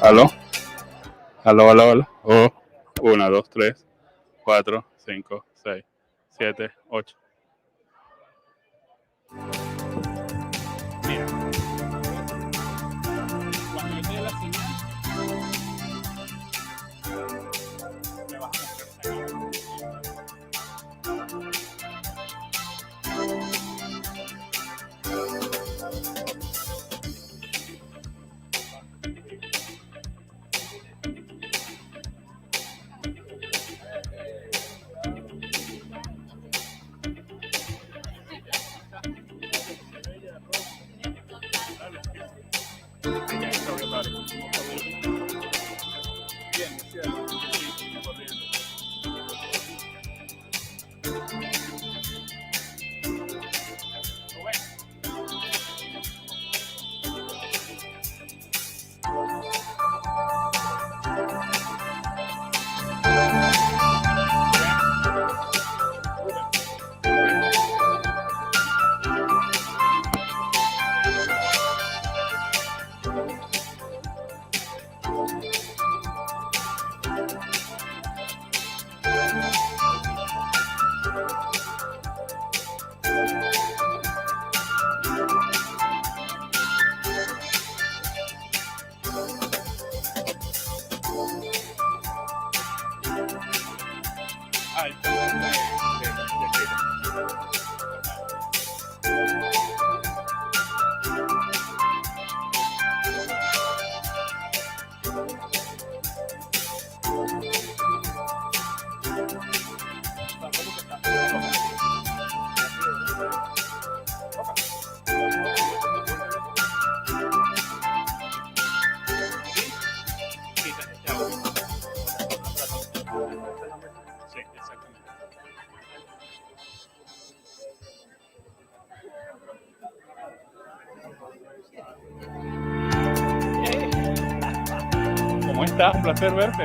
Aló. Oh, 1, 2, 3, 4, 5, 6, 7, 8. Mira, cuando yo te dé la señal, me vas a mostrar. ¿Cómo estás? Un placer verte.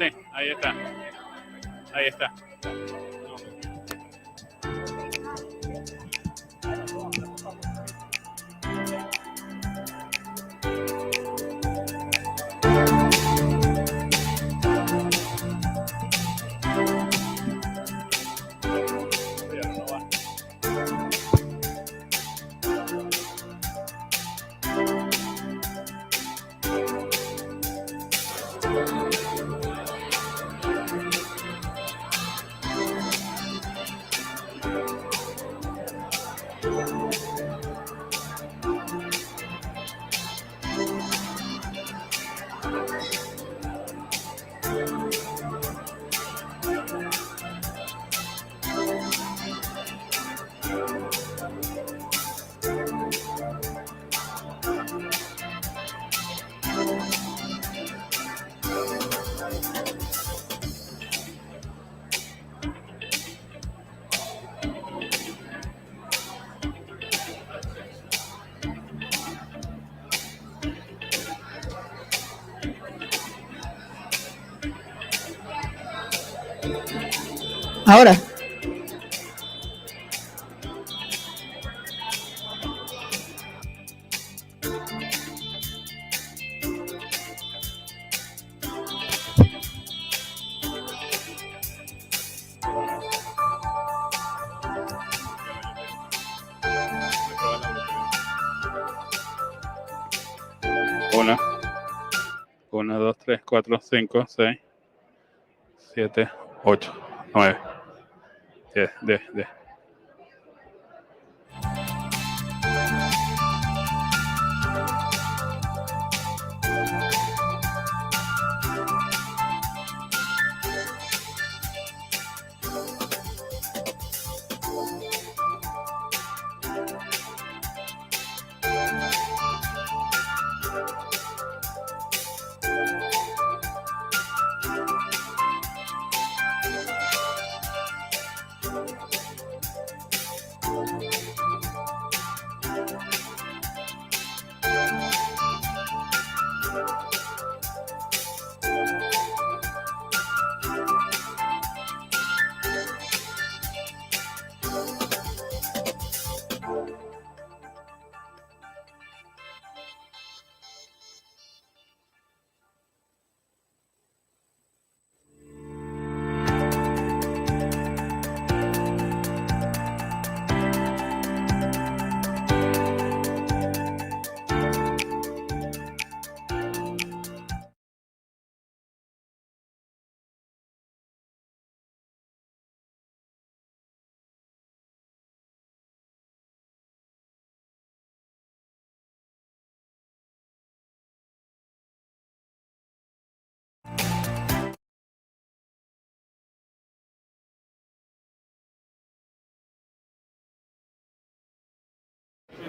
Sí, ahí está. Ahí está. Ahora. Una. 1, 2, 3, 4, 5, 6, 7, 8, 9, 10.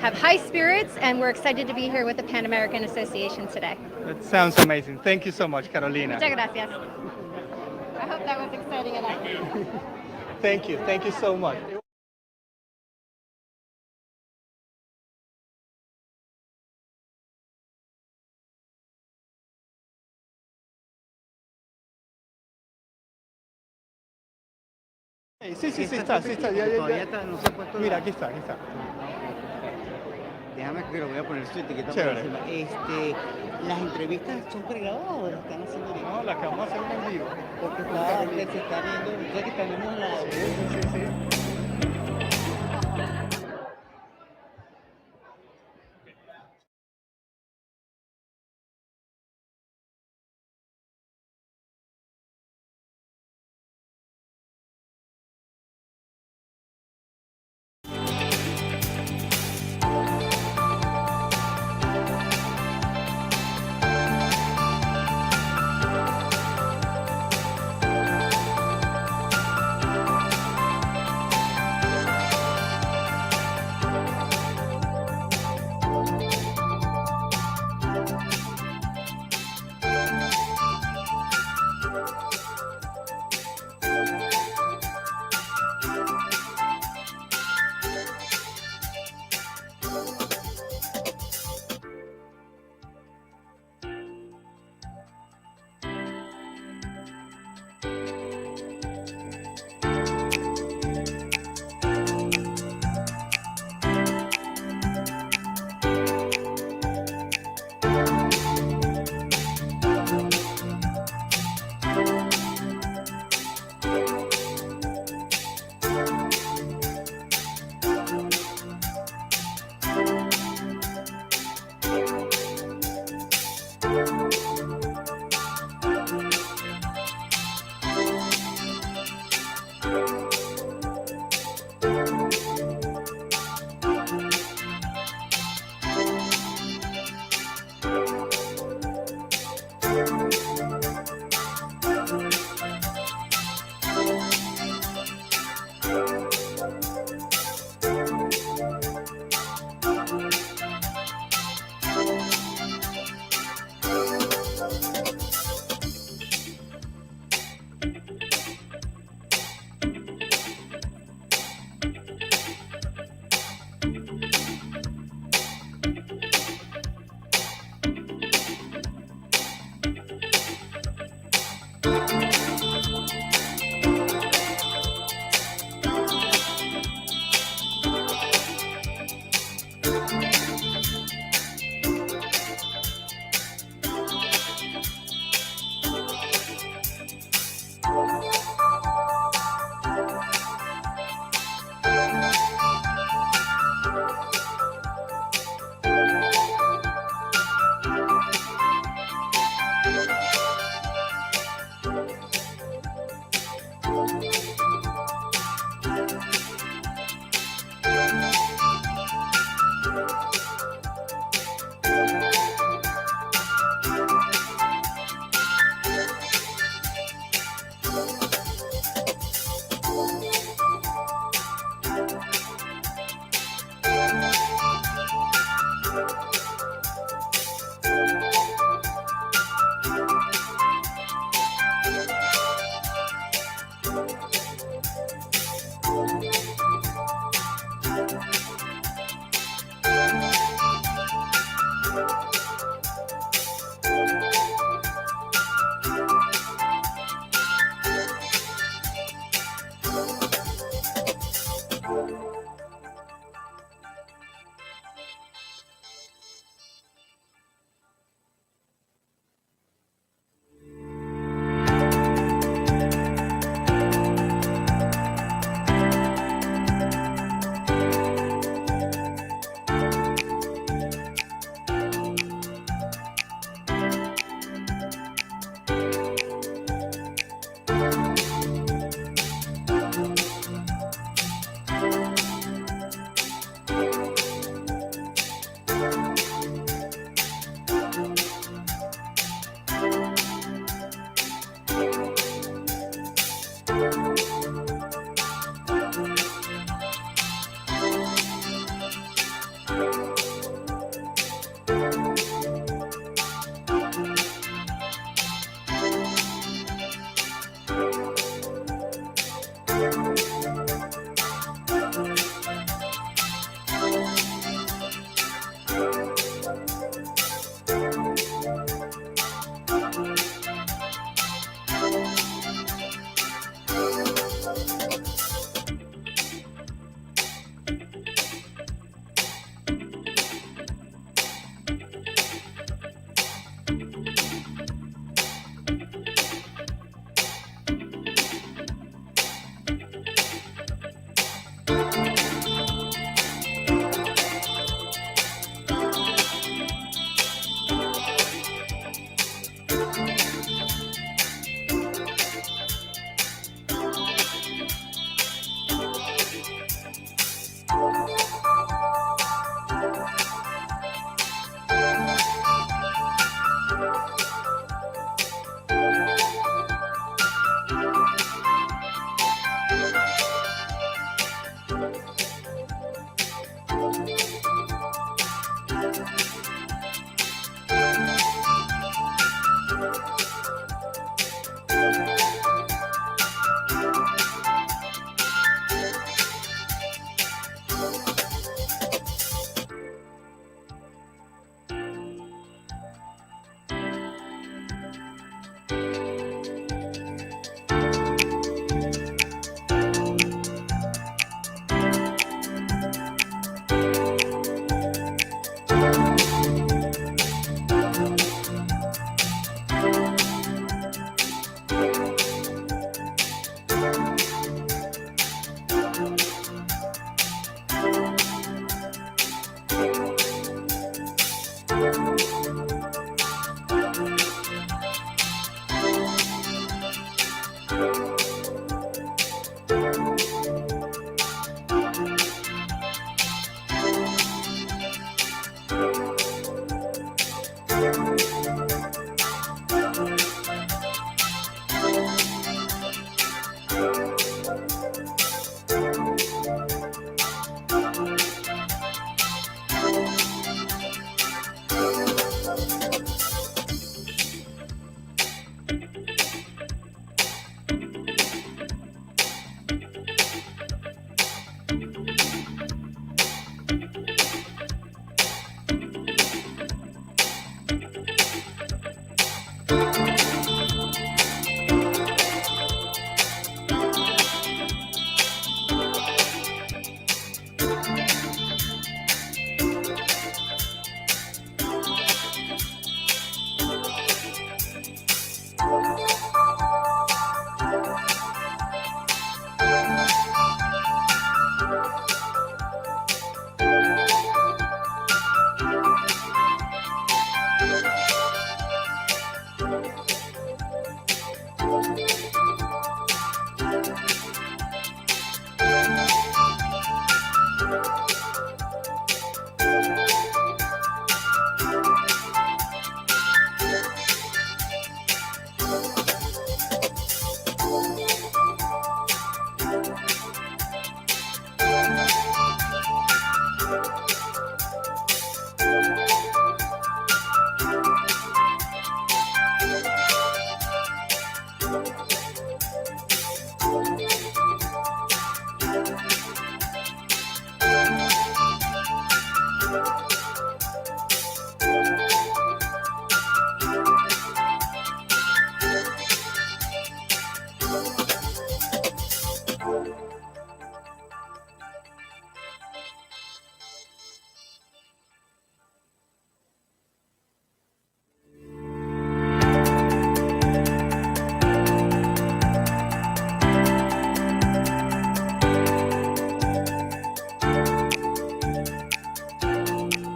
Have high spirits, and we're excited to be here with the Pan-American Association today. That sounds amazing. Thank you so much, Carolina. Muchas gracias. I hope that was exciting enough. Thank you. Thank you so much. Sí, está. Todavía no se ha puesto. Mira, aquí está. Déjame que lo voy a poner su etiqueta por Chévere. encima. ¿Las entrevistas son pregrabadas o las están haciendo en vivo? No, la que vamos a hacer en vivo. Porque justamente se está viendo, ya que tenemos la... Sí.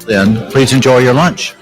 Then please enjoy your lunch.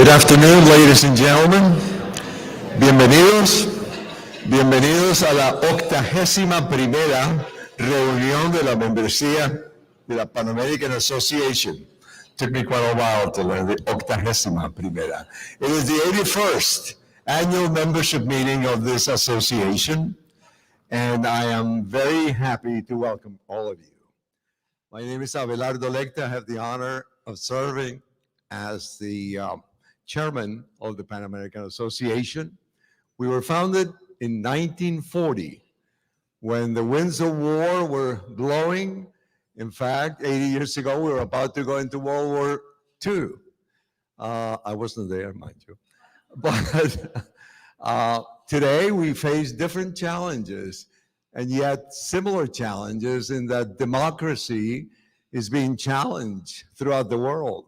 Good afternoon, ladies and gentlemen. Bienvenidos a la 81ª reunión de la membresía de la Pan-American Association. Took me quite a while to learn the 81ª. It is the 81st annual membership meeting of this association, and I am very happy to welcome all of you. My name is Abelardo Lecta. I have the honor of serving as the chairman of the Pan-American Association. We were founded in 1940 when the winds of war were blowing. In fact, 80 years ago, we were about to go into World War II. I wasn't there, mind you. But today we face different challenges, and yet similar challenges in that democracy is being challenged throughout the world.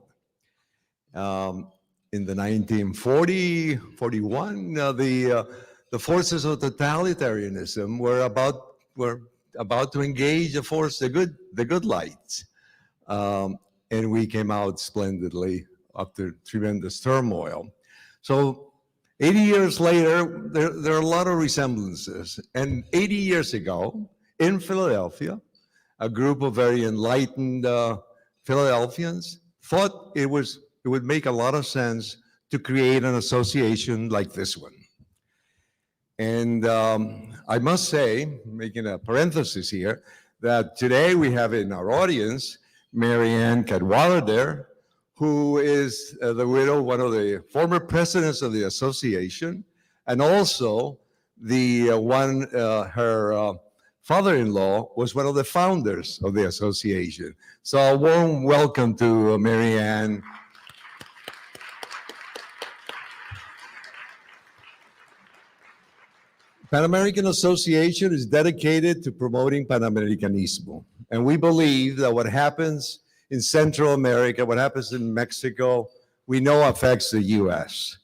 In the 1941, the forces of totalitarianism were about to engage the force, the good lights, and we came out splendidly after tremendous turmoil. So 80 years later, there are a lot of resemblances. And 80 years ago, in Philadelphia, a group of very enlightened Philadelphians thought it would make a lot of sense to create an association like this one. And I must say, making a parenthesis here, that today we have in our audience Mary Ann Cadwallader, who is the widow of one of the former presidents of the association, and also her father-in-law was one of the founders of the association. So a warm welcome to Mary Ann. Pan-American Association is dedicated to promoting Pan-Americanism. And we believe that what happens in Central America, what happens in Mexico, we know affects the US.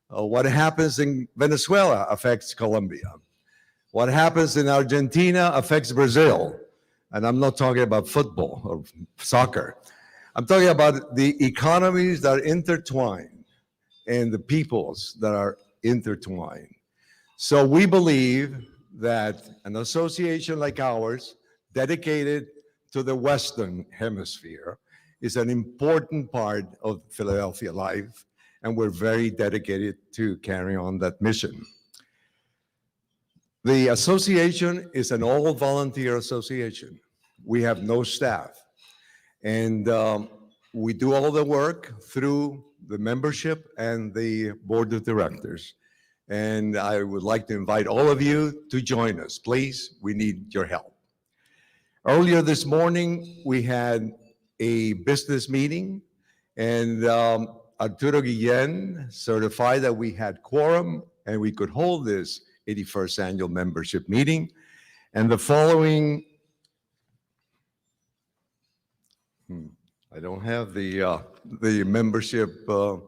What happens in Venezuela affects Colombia. What happens in Argentina affects Brazil. And I'm not talking about football or soccer. I'm talking about the economies that are intertwined and the peoples that are intertwined. So we believe that an association like ours, dedicated to the Western Hemisphere, is an important part of Philadelphia life, and we're very dedicated to carry on that mission. The association is an all-volunteer association. We have no staff, and we do all the work through the membership and the board of directors. And I would like to invite all of you to join us. Please, we need your help. Earlier this morning, we had a business meeting, and Arturo Guillen certified that we had quorum and we could hold this 81st annual membership meeting. And the following, I don't have the membership of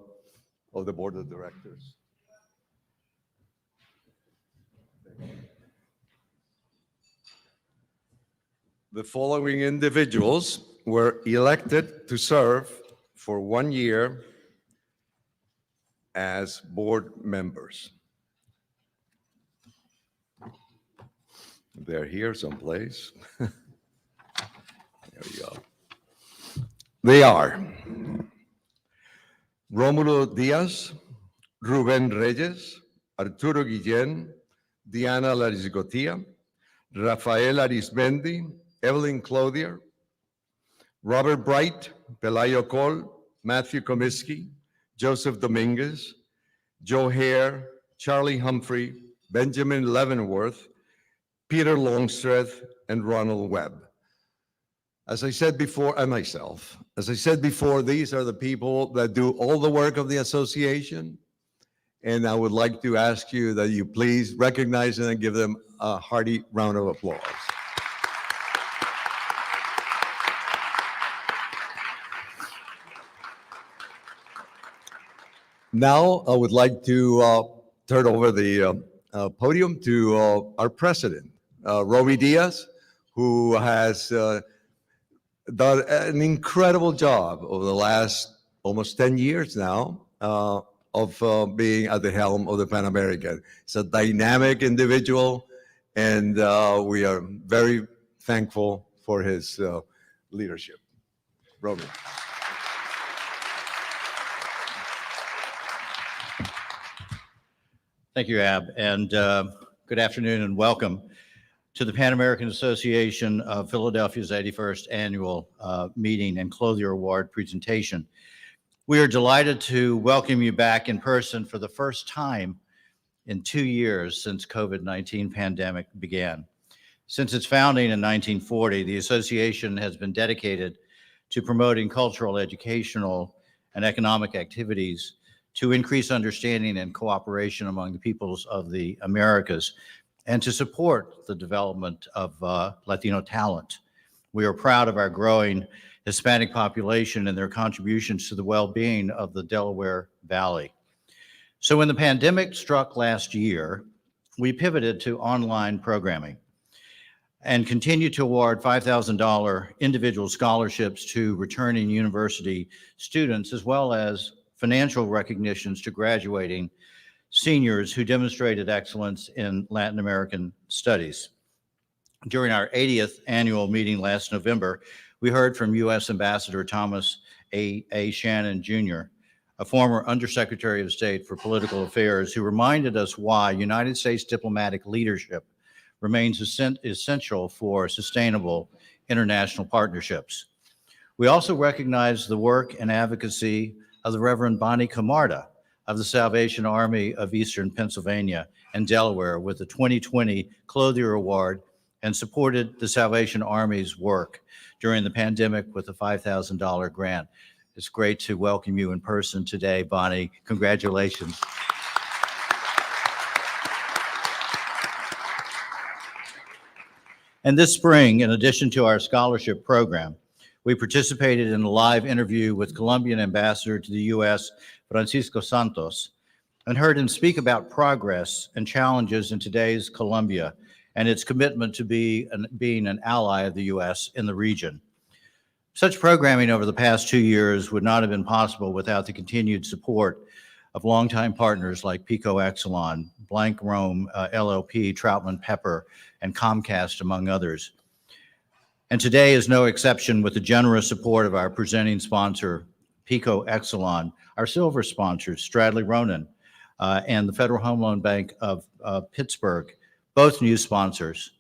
the board of directors. The following individuals were elected to serve for 1 year as board members. They're here someplace. There we go. They are Rómulo Díaz, Rubén Reyes, Arturo Guillén, Diana Larisgotia, Rafael Arismendi, Evelyn Clothier, Robert Bright, Pelayo Cole, Matthew Comiskey, Joseph Dominguez, Joe Hare, Charlie Humphrey, Benjamin Leavenworth, Peter Longstreth, and Ronald Webb. As I said before, and myself, as I said before, these are the people that do all the work of the association. And I would like to ask you that you please recognize them and give them a hearty round of applause. Now, I would like to turn over the podium to our president, Roby Diaz, who has done an incredible job over the last almost 10 years now of being at the helm of the Pan American. He's a dynamic individual, and we are very thankful for his leadership. Romy. Thank you, Ab, and good afternoon and welcome to the Pan-American Association of Philadelphia's 81st Annual Meeting and Clothier Award presentation. We are delighted to welcome you back in person for the first time in 2 years since COVID-19 pandemic began. Since its founding in 1940, the association has been dedicated to promoting cultural, educational, and economic activities to increase understanding and cooperation among the peoples of the Americas, and to support the development of Latino talent. We are proud of our growing Hispanic population and their contributions to the well-being of the Delaware Valley. So when the pandemic struck last year, we pivoted to online programming and continue to award $5,000 individual scholarships to returning university students, as well as financial recognitions to graduating seniors who demonstrated excellence in Latin American studies. During our 80th annual meeting last November, we heard from U.S. Ambassador Thomas A. Shannon, Jr., a former Undersecretary of State for Political Affairs, who reminded us why United States diplomatic leadership remains essential for sustainable international partnerships. We also recognize the work and advocacy of the Reverend Bonnie Camarda of the Salvation Army of Eastern Pennsylvania and Delaware with the 2020 Clothier Award, and supported the Salvation Army's work during the pandemic with a $5,000 grant. It's great to welcome you in person today, Bonnie. Congratulations. And this spring, in addition to our scholarship program, we participated in a live interview with Colombian Ambassador to the U.S., Francisco Santos, and heard him speak about progress and challenges in today's Colombia and its commitment to being an ally of the U.S. in the region. Such programming over the past 2 years would not have been possible without the continued support of longtime partners like Pico Exelon, Blank Rome, LLP, Troutman Pepper, and Comcast, among others. And today is no exception with the generous support of our presenting sponsor, Pico Exelon, our silver sponsors, Stradley Ronan, and the Federal Home Loan Bank of Pittsburgh, both new sponsors,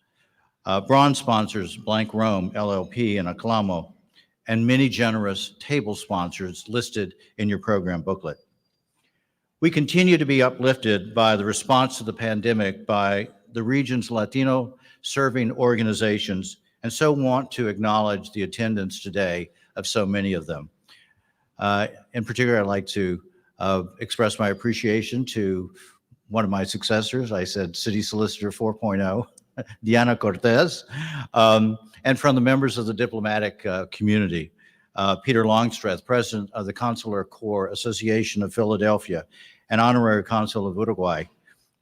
bronze sponsors, Blank Rome, LLP, and Aclamo, and many generous table sponsors listed in your program booklet. We continue to be uplifted by the response to the pandemic by the region's Latino serving organizations, and so want to acknowledge the attendance today of so many of them. In particular, I'd like to express my appreciation to one of my successors. I said City Solicitor 4.0, Diana Cortez, and from the members of the diplomatic community, Peter Longstreth, President of the Consular Corps Association of Philadelphia and Honorary Consul of Uruguay,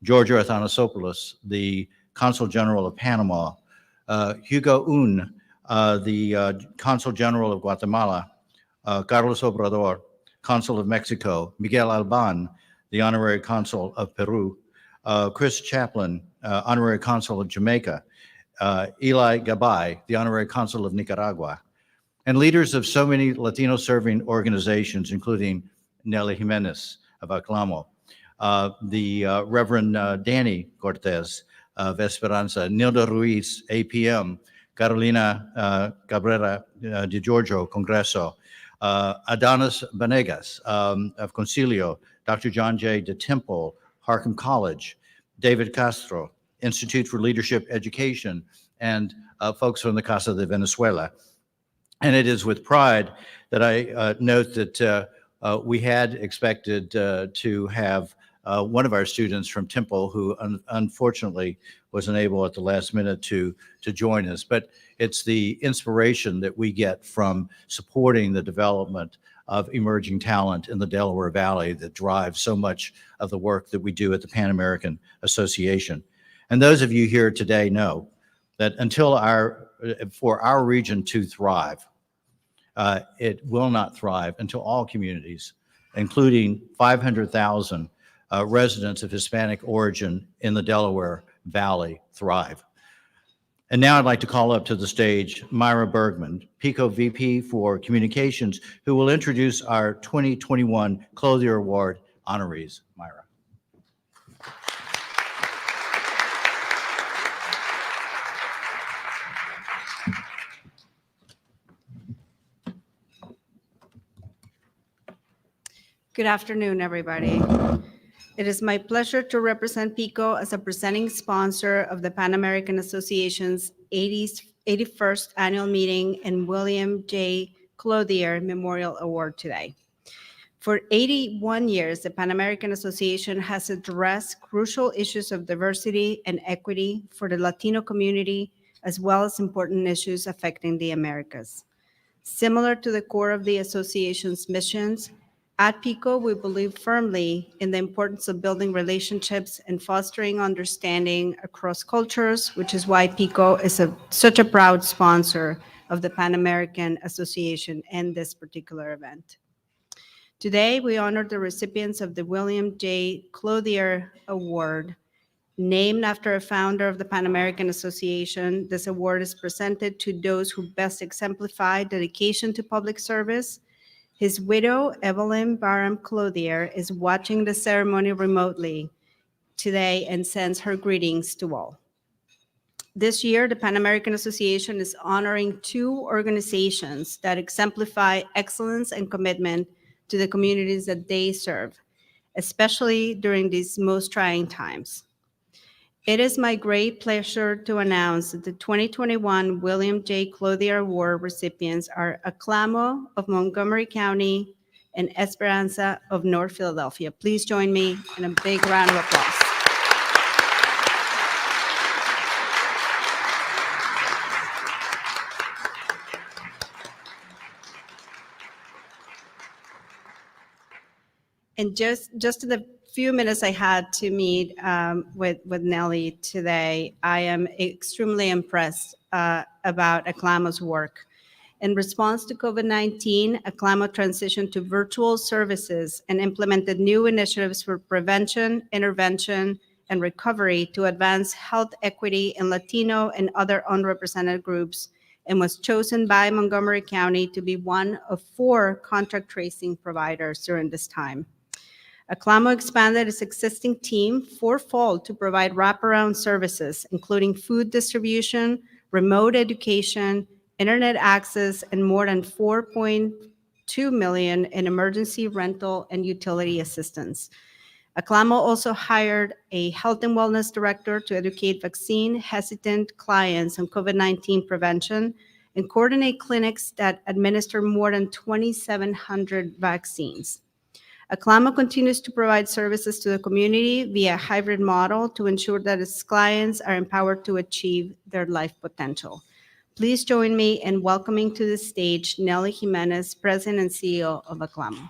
Giorgio Athanasopoulos, the Consul General of Panama, Hugo Un, the Consul General of Guatemala, Carlos Obrador, Consul of Mexico, Miguel Alban, the Honorary Consul of Peru, Chris Chaplin, Honorary Consul of Jamaica, Eli Gabay, the Honorary Consul of Nicaragua, and leaders of so many Latino serving organizations, including Nelly Jimenez of Aclamo, the Reverend Danny Cortez of Esperanza, Nilda Ruiz, APM, Carolina Cabrera de Giorgio, Congreso, Adonis Vanegas of Concilio, Dr. John J. DeTemple, Harcum College, David Castro, Institute for Leadership Education, and folks from the Casa de Venezuela. And it is with pride that I note that we had expected to have one of our students from Temple, who unfortunately was unable at the last minute to join us. But it's the inspiration that we get from supporting the development of emerging talent in the Delaware Valley that drives so much of the work that we do at the Pan-American Association. And those of you here today know that for our region to thrive, it will not thrive until all communities including 500,000 residents of Hispanic origin in the Delaware Valley thrive. And now I'd like to call up to the stage Myra Bergman, PICO VP for Communications, who will introduce our 2021 Clothier Award honorees. Myra. Good afternoon, everybody. It is my pleasure to represent PICO as a presenting sponsor of the Pan American Association's 81st annual meeting and William J. Clothier Memorial Award today. For 81 years, the Pan American Association has addressed crucial issues of diversity and equity for the Latino community, as well as important issues affecting the Americas. Similar to the core of the association's missions, at PICO, we believe firmly in the importance of building relationships and fostering understanding across cultures, which is why PICO is such a proud sponsor of the Pan American Association and this particular event. Today, we honor the recipients of the William J. Clothier Award. Named after a founder of the Pan American Association, this award is presented to those who best exemplify dedication to public service. His widow, Evelyn Barham Clothier, is watching the ceremony remotely today and sends her greetings to all. This year, the Pan American Association is honoring 2 organizations that exemplify excellence and commitment to the communities that they serve, especially during these most trying times. It is my great pleasure to announce that the 2021 William J. Clothier Award recipients are Aclamo of Montgomery County and Esperanza of North Philadelphia. Please join me in a big round of applause. And just in the few minutes I had to meet with Nellie today, I am extremely impressed about Aclamo's work. In response to COVID-19, Aclamo transitioned to virtual services and implemented new initiatives for prevention, intervention, and recovery to advance health equity in Latino and other unrepresented groups, and was chosen by Montgomery County to be one of 4 contact tracing providers during this time. Aclamo expanded its existing team 4-fold to provide wraparound services, including food distribution, remote education, internet access, and more than $4.2 million in emergency rental and utility assistance. Aclamo also hired a health and wellness director to educate vaccine-hesitant clients on COVID-19 prevention and coordinate clinics that administer more than 2,700 vaccines. Aclamo continues to provide services to the community via a hybrid model to ensure that its clients are empowered to achieve their life potential. Please join me in welcoming to the stage Nelly Jimenez, President and CEO of Aclamo.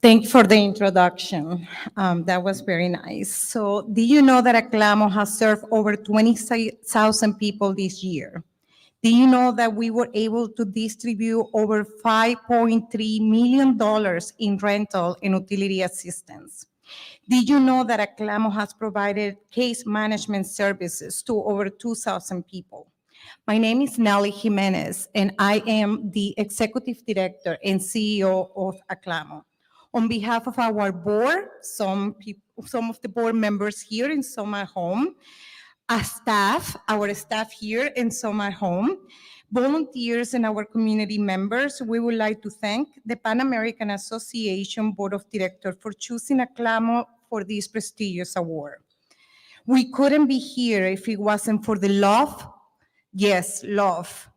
Thank you for the introduction. That was very nice. So, do you know that Aclamo has served over 20,000 people this year? Do you know that we were able to distribute over $5.3 million in rental and utility assistance? Did you know that Aclamo has provided case management services to over 2,000 people? My name is Nelly Jimenez, and I am the Executive Director and CEO of Aclamo. On behalf of our board, some of the board members here and some at home, our staff here and some at home, volunteers and our community members, we would like to thank the Pan American Association Board of Directors for choosing Aclamo for this prestigious award. We couldn't be here if it wasn't for the love, yes, love,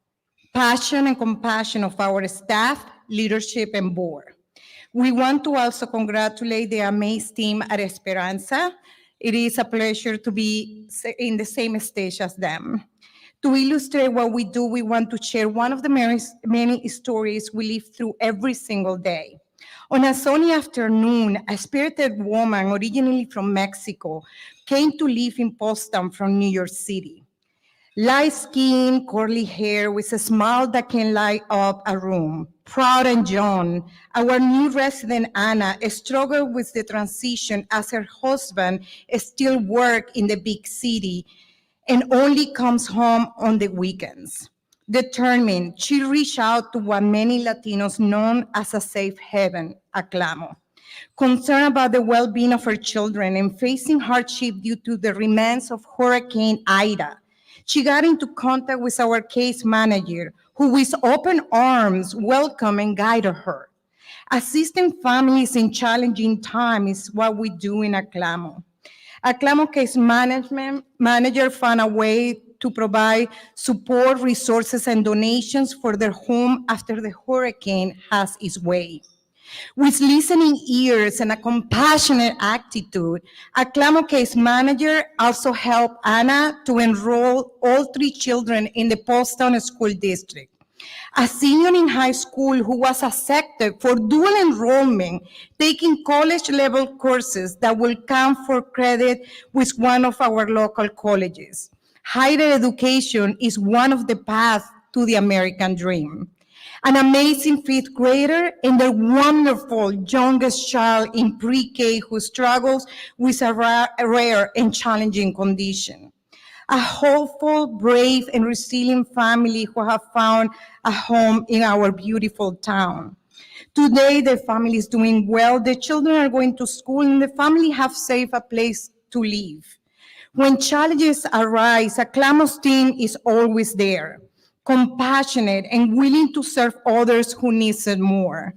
passion and compassion of our staff, leadership, and board. We want to also congratulate the amazing team at Esperanza. It is a pleasure to be in the same stage as them. To illustrate what we do, we want to share one of the many stories we live through every single day. On a sunny afternoon, a spirited woman, originally from Mexico, came to live in Boston from New York City. Light skin, curly hair, with a smile that can light up a room. Proud and young, our new resident Anna struggled with the transition as her husband still works in the big city and only comes home on the weekends. Determined, she reached out to what many Latinos know as a safe haven, Aclamo. Concerned about the well-being of her children and facing hardship due to the remains of Hurricane Ida, she got into contact with our case manager, who with open arms welcomed and guided her. Assisting families in challenging times is what we do in Aclamo. Aclamo case manager found a way to provide support, resources, and donations for their home after the hurricane has its way. With listening ears and a compassionate attitude, Aclamo case manager also helped Anna to enroll all 3 children in the Boston School District. A senior in high school who was accepted for dual enrollment, taking college-level courses that will count for credit with one of our local colleges. Higher education is one of the paths to the American dream. An amazing 5th grader and their wonderful youngest child in pre-K who struggles with a rare and challenging condition. A hopeful, brave, and resilient family who have found a home in our beautiful town. Today, the family is doing well, the children are going to school, and the family have saved a place to live. When challenges arise, Aclamo's team is always there, compassionate and willing to serve others who need it more.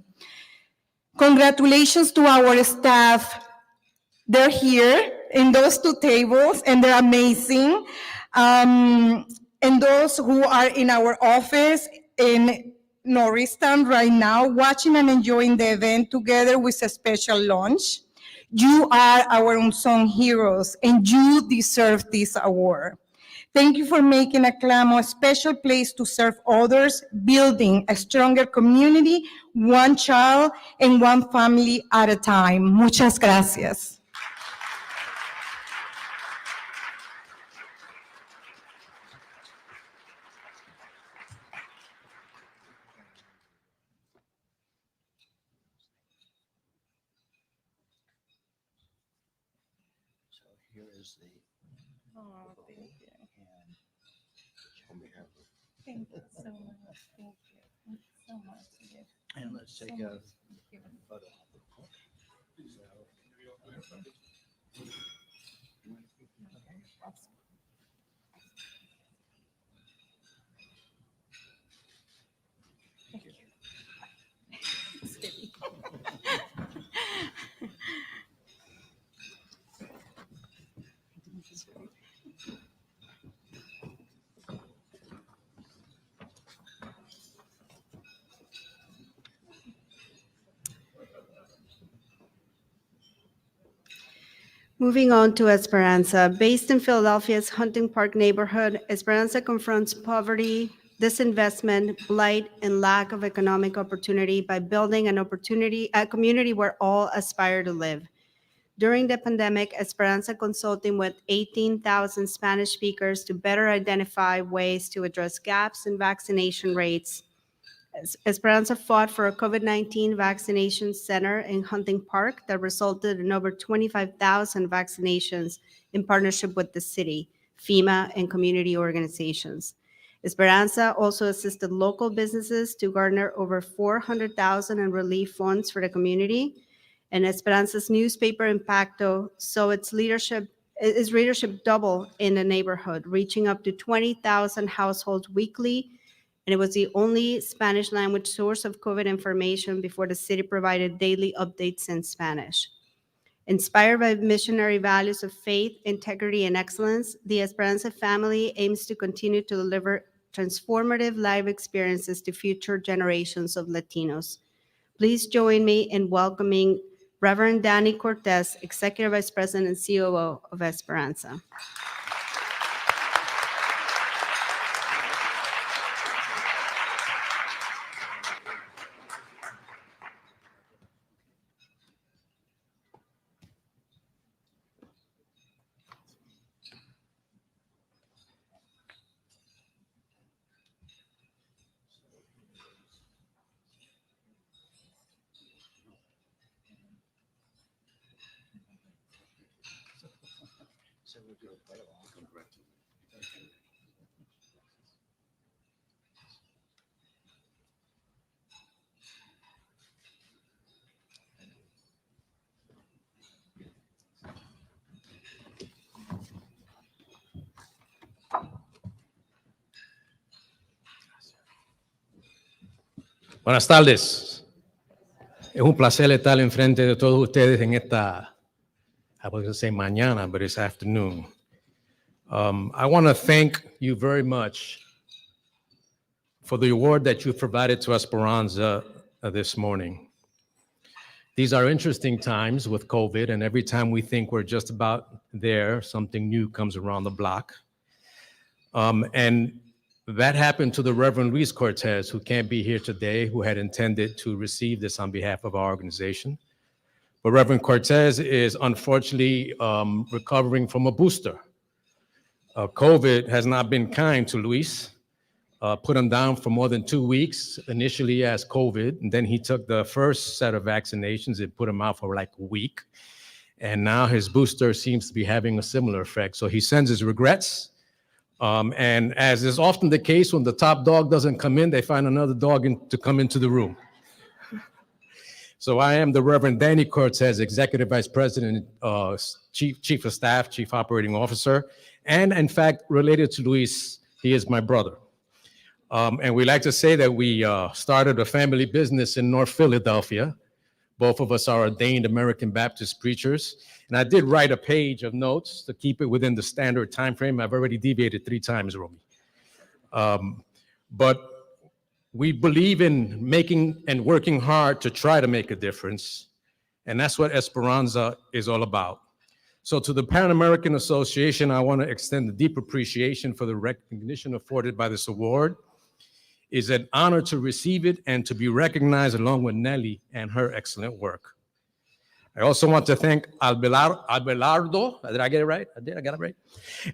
Congratulations to our staff. They're here in those 2 tables, and they're amazing. And those who are in our office in Norristown right now, watching and enjoying the event together with a special lunch. You are our unsung heroes, and you deserve this award. Thank you for making Aclamo a special place to serve others, building a stronger community, one child and one family at a time. Muchas gracias. Here is the. Oh, thank you. Thank you so much. Thank you. Thank you so much. And let's take a photo. Moving on to Esperanza. Based in Philadelphia's Hunting Park neighborhood, Esperanza confronts poverty, disinvestment, blight, and lack of economic opportunity by building a community where all aspire to live. During the pandemic, Esperanza consulting with 18,000 Spanish speakers to better identify ways to address gaps in vaccination rates. Esperanza fought for a COVID-19 vaccination center in Hunting Park that resulted in over 25,000 vaccinations in partnership with the city, FEMA, and community organizations. Esperanza also assisted local businesses to garner over $400,000 in relief funds for the community. And Esperanza's newspaper Impacto saw its readership double in the neighborhood, reaching up to 20,000 households weekly. And it was the only Spanish language source of COVID information before the city provided daily updates in Spanish. Inspired by missionary values of faith, integrity, and excellence, the Esperanza family aims to continue to deliver transformative life experiences to future generations of Latinos. Please join me in welcoming Reverend Danny Cortez, Executive Vice President and COO of Esperanza. Buenas tardes. Es un placer estar enfrente de todos ustedes en esta, I was going to say mañana, but it's afternoon. I want to thank you very much for the award that you provided to Esperanza this morning. These are interesting times with COVID, and every time we think we're just about there, something new comes around the block. And that happened to the Reverend Luis Cortez, who can't be here today, who had intended to receive this on behalf of our organization. But Reverend Cortez is unfortunately recovering from a booster. COVID has not been kind to Luis. Put him down for more than 2 weeks, initially as COVID, and then he took the first set of vaccinations and put him out for like a week. And now his booster seems to be having a similar effect. So he sends his regrets. And as is often the case, when the top dog doesn't come in, they find another dog to come into the room. So I am the Reverend Danny Cortez, Executive Vice President, Chief of Staff, Chief Operating Officer. And in fact, related to Luis, he is my brother. And we like to say that we started a family business in North Philadelphia. Both of us are ordained American Baptist preachers. And I did write a page of notes to keep it within the standard time frame. I've already deviated 3 times, Romy. But we believe in making and working hard to try to make a difference. And that's what Esperanza is all about. So to the Pan-American Association, I want to extend a deep appreciation for the recognition afforded by this award. It's an honor to receive it and to be recognized along with Nelly and her excellent work. I also want to thank Abelardo, did I get it right? I got it right.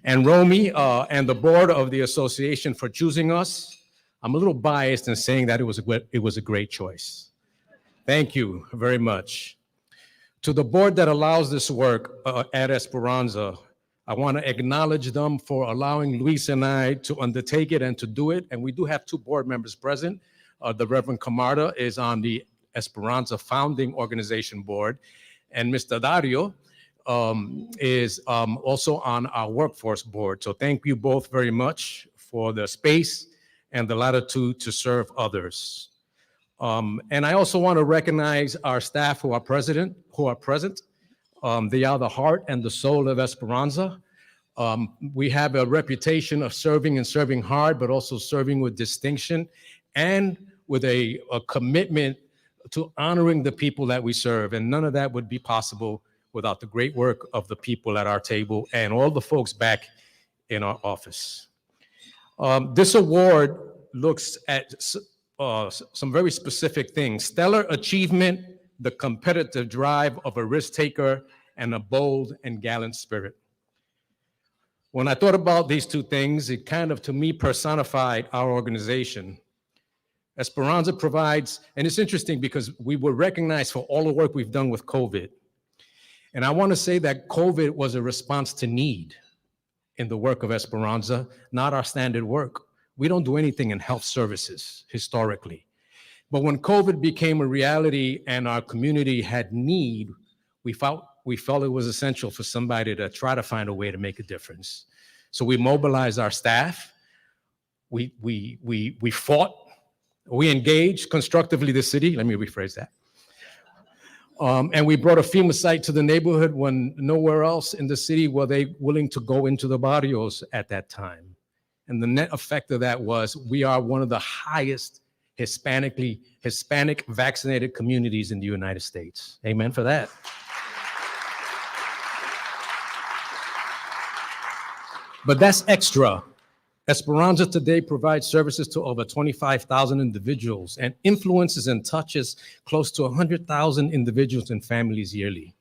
And Romy and the board of the association for choosing us. I'm a little biased in saying that it was a great choice. Thank you very much. To the board that allows this work at Esperanza, I want to acknowledge them for allowing Luis and I to undertake it and to do it. And we do have 2 board members present. The Reverend Camarda is on the Esperanza Founding Organization Board. And Mr. Dario is also on our workforce board. So thank you both very much for the space and the latitude to serve others. And I also want to recognize our staff who are present. They are the heart and the soul of Esperanza. We have a reputation of serving and serving hard, but also serving with distinction and with a commitment to honoring the people that we serve. And none of that would be possible without the great work of the people at our table and all the folks back in our office. This award looks at some very specific things: stellar achievement, the competitive drive of a risk taker, and a bold and gallant spirit. When I thought about these 2 things, it kind of, to me, personified our organization. Esperanza provides, and it's interesting because we were recognized for all the work we've done with COVID. And I want to say that COVID was a response to need in the work of Esperanza, not our standard work. We don't do anything in health services historically. But when COVID became a reality and our community had need, we felt it was essential for somebody to try to find a way to make a difference. So we mobilized our staff. We fought. We engaged constructively the city. Let me rephrase that. And we brought a FEMA site to the neighborhood when nowhere else in the city were they willing to go into the barrios at that time. And the net effect of that was we are one of the highest Hispanic vaccinated communities in the United States. Amen for that. But that's extra. Esperanza today provides services to over 25,000 individuals and influences and touches close to 100,000 individuals and families yearly.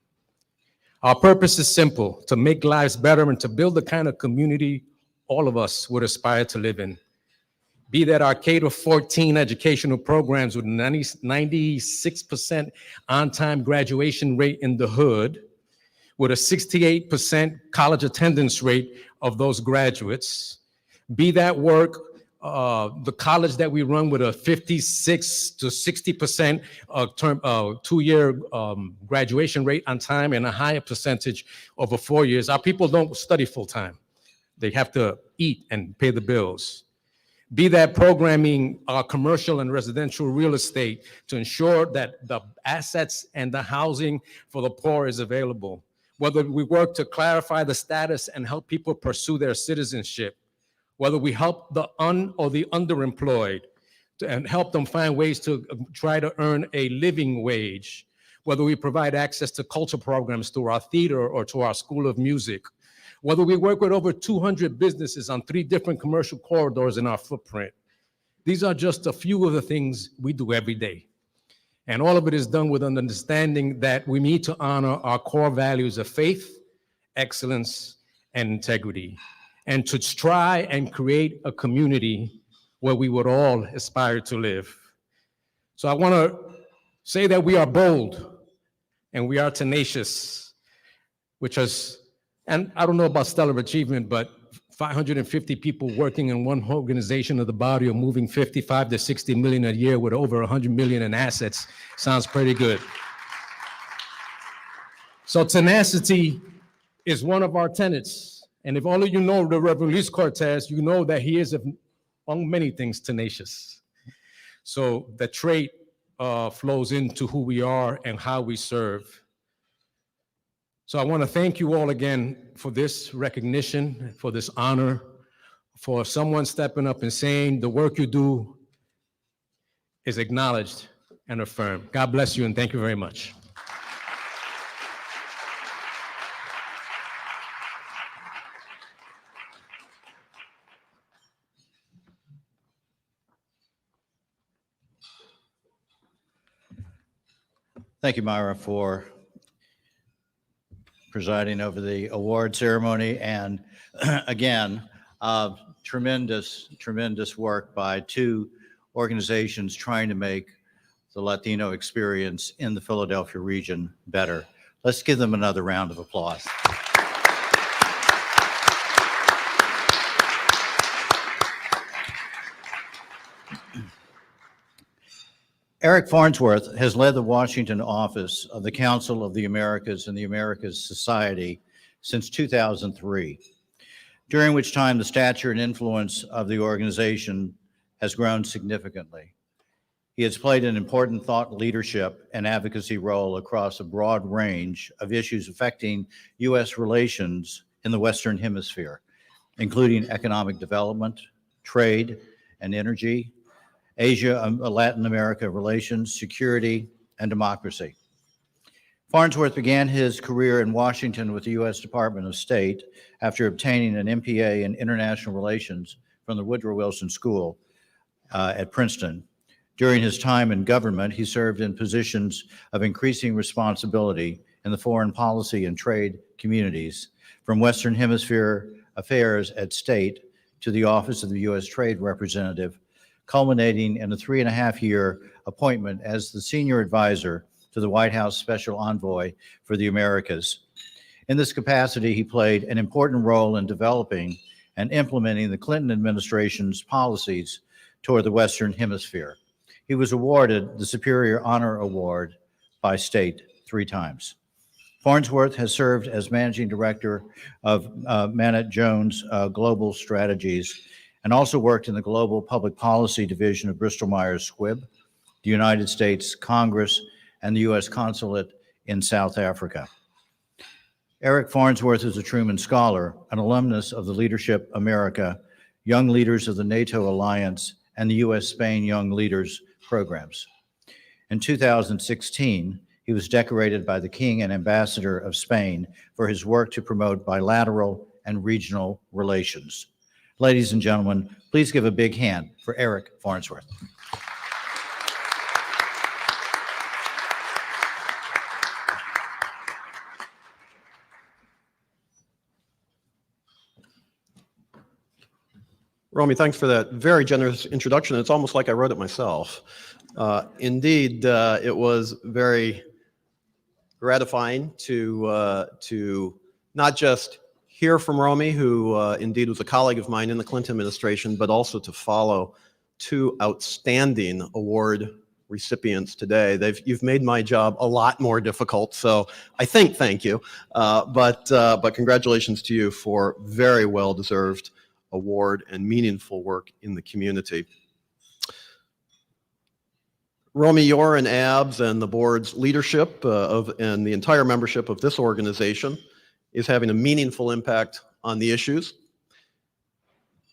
Our purpose is simple: to make lives better and to build the kind of community all of us would aspire to live in. Be that our K-14 educational programs with 96% on-time graduation rate in the hood, with a 68% college attendance rate of those graduates. Be that work, the college that we run with a 56 to 60% two-year graduation rate on time and a higher percentage over 4 years. Our people don't study full-time. They have to eat and pay the bills. Be that programming commercial and residential real estate to ensure that the assets and the housing for the poor is available. Whether we work to clarify the status and help people pursue their citizenship, whether we help the or the underemployed and help them find ways to try to earn a living wage, whether we provide access to culture programs through our theater or to our School of Music, whether we work with over 200 businesses on 3 different commercial corridors in our footprint. These are just a few of the things we do every day. And all of it is done with an understanding that we need to honor our core values of faith, excellence, and integrity, and to try and create a community where we would all aspire to live. So I want to say that we are bold and we are tenacious, which is, and I don't know about stellar achievement, but 550 people working in one organization of the body of moving 55 to 60 million a year with over 100 million in assets sounds pretty good. So tenacity is one of our tenets. And if all of you know the Reverend Luis Cortez, you know that he is, among many things, tenacious. So the trait flows into who we are and how we serve. So I want to thank you all again for this recognition, for this honor, for someone stepping up and saying the work you do is acknowledged and affirmed. God bless you and thank you very much. Thank you, Myra, for presiding over the award ceremony. And again, tremendous work by 2 organizations trying to make the Latino experience in the Philadelphia region better. Let's give them another round of applause. Eric Farnsworth has led the Washington office of the Council of the Americas and the Americas Society since 2003, during which time the stature and influence of the organization has grown significantly. He has played an important thought leadership and advocacy role across a broad range of issues affecting U.S. relations in the Western Hemisphere, including economic development, trade and energy, Asia, Latin America relations, security, and democracy. Farnsworth began his career in Washington with the U.S. Department of State after obtaining an MPA in International Relations from the Woodrow Wilson School at Princeton. During his time in government, he served in positions of increasing responsibility in the foreign policy and trade communities, from Western Hemisphere affairs at State to the Office of the U.S. Trade Representative, culminating in a 3.5-year appointment as the senior advisor to the White House Special Envoy for the Americas. In this capacity, he played an important role in developing and implementing the Clinton administration's policies toward the Western Hemisphere. He was awarded the Superior Honor Award by State 3 times. Farnsworth has served as managing director of Manette Jones Global Strategies and also worked in the Global Public Policy Division of Bristol-Myers Squibb, the United States Congress, and the U.S. Consulate in South Africa. Eric Farnsworth is a Truman Scholar, an alumnus of the Leadership America, Young Leaders of the NATO Alliance, and the U.S.-Spain Young Leaders programs. In 2016, he was decorated by the King and Ambassador of Spain for his work to promote bilateral and regional relations. Ladies and gentlemen, please give a big hand for Eric Farnsworth. Romy, thanks for that very generous introduction. It's almost like I wrote it myself. Indeed, it was very gratifying to not just hear from Romy, who indeed was a colleague of mine in the Clinton administration, but also to follow two outstanding award recipients today. You've made my job a lot more difficult, so I think thank you. But congratulations to you for very well-deserved award and meaningful work in the community. Romy, your and ABS and the board's leadership and the entire membership of this organization is having a meaningful impact on the issues.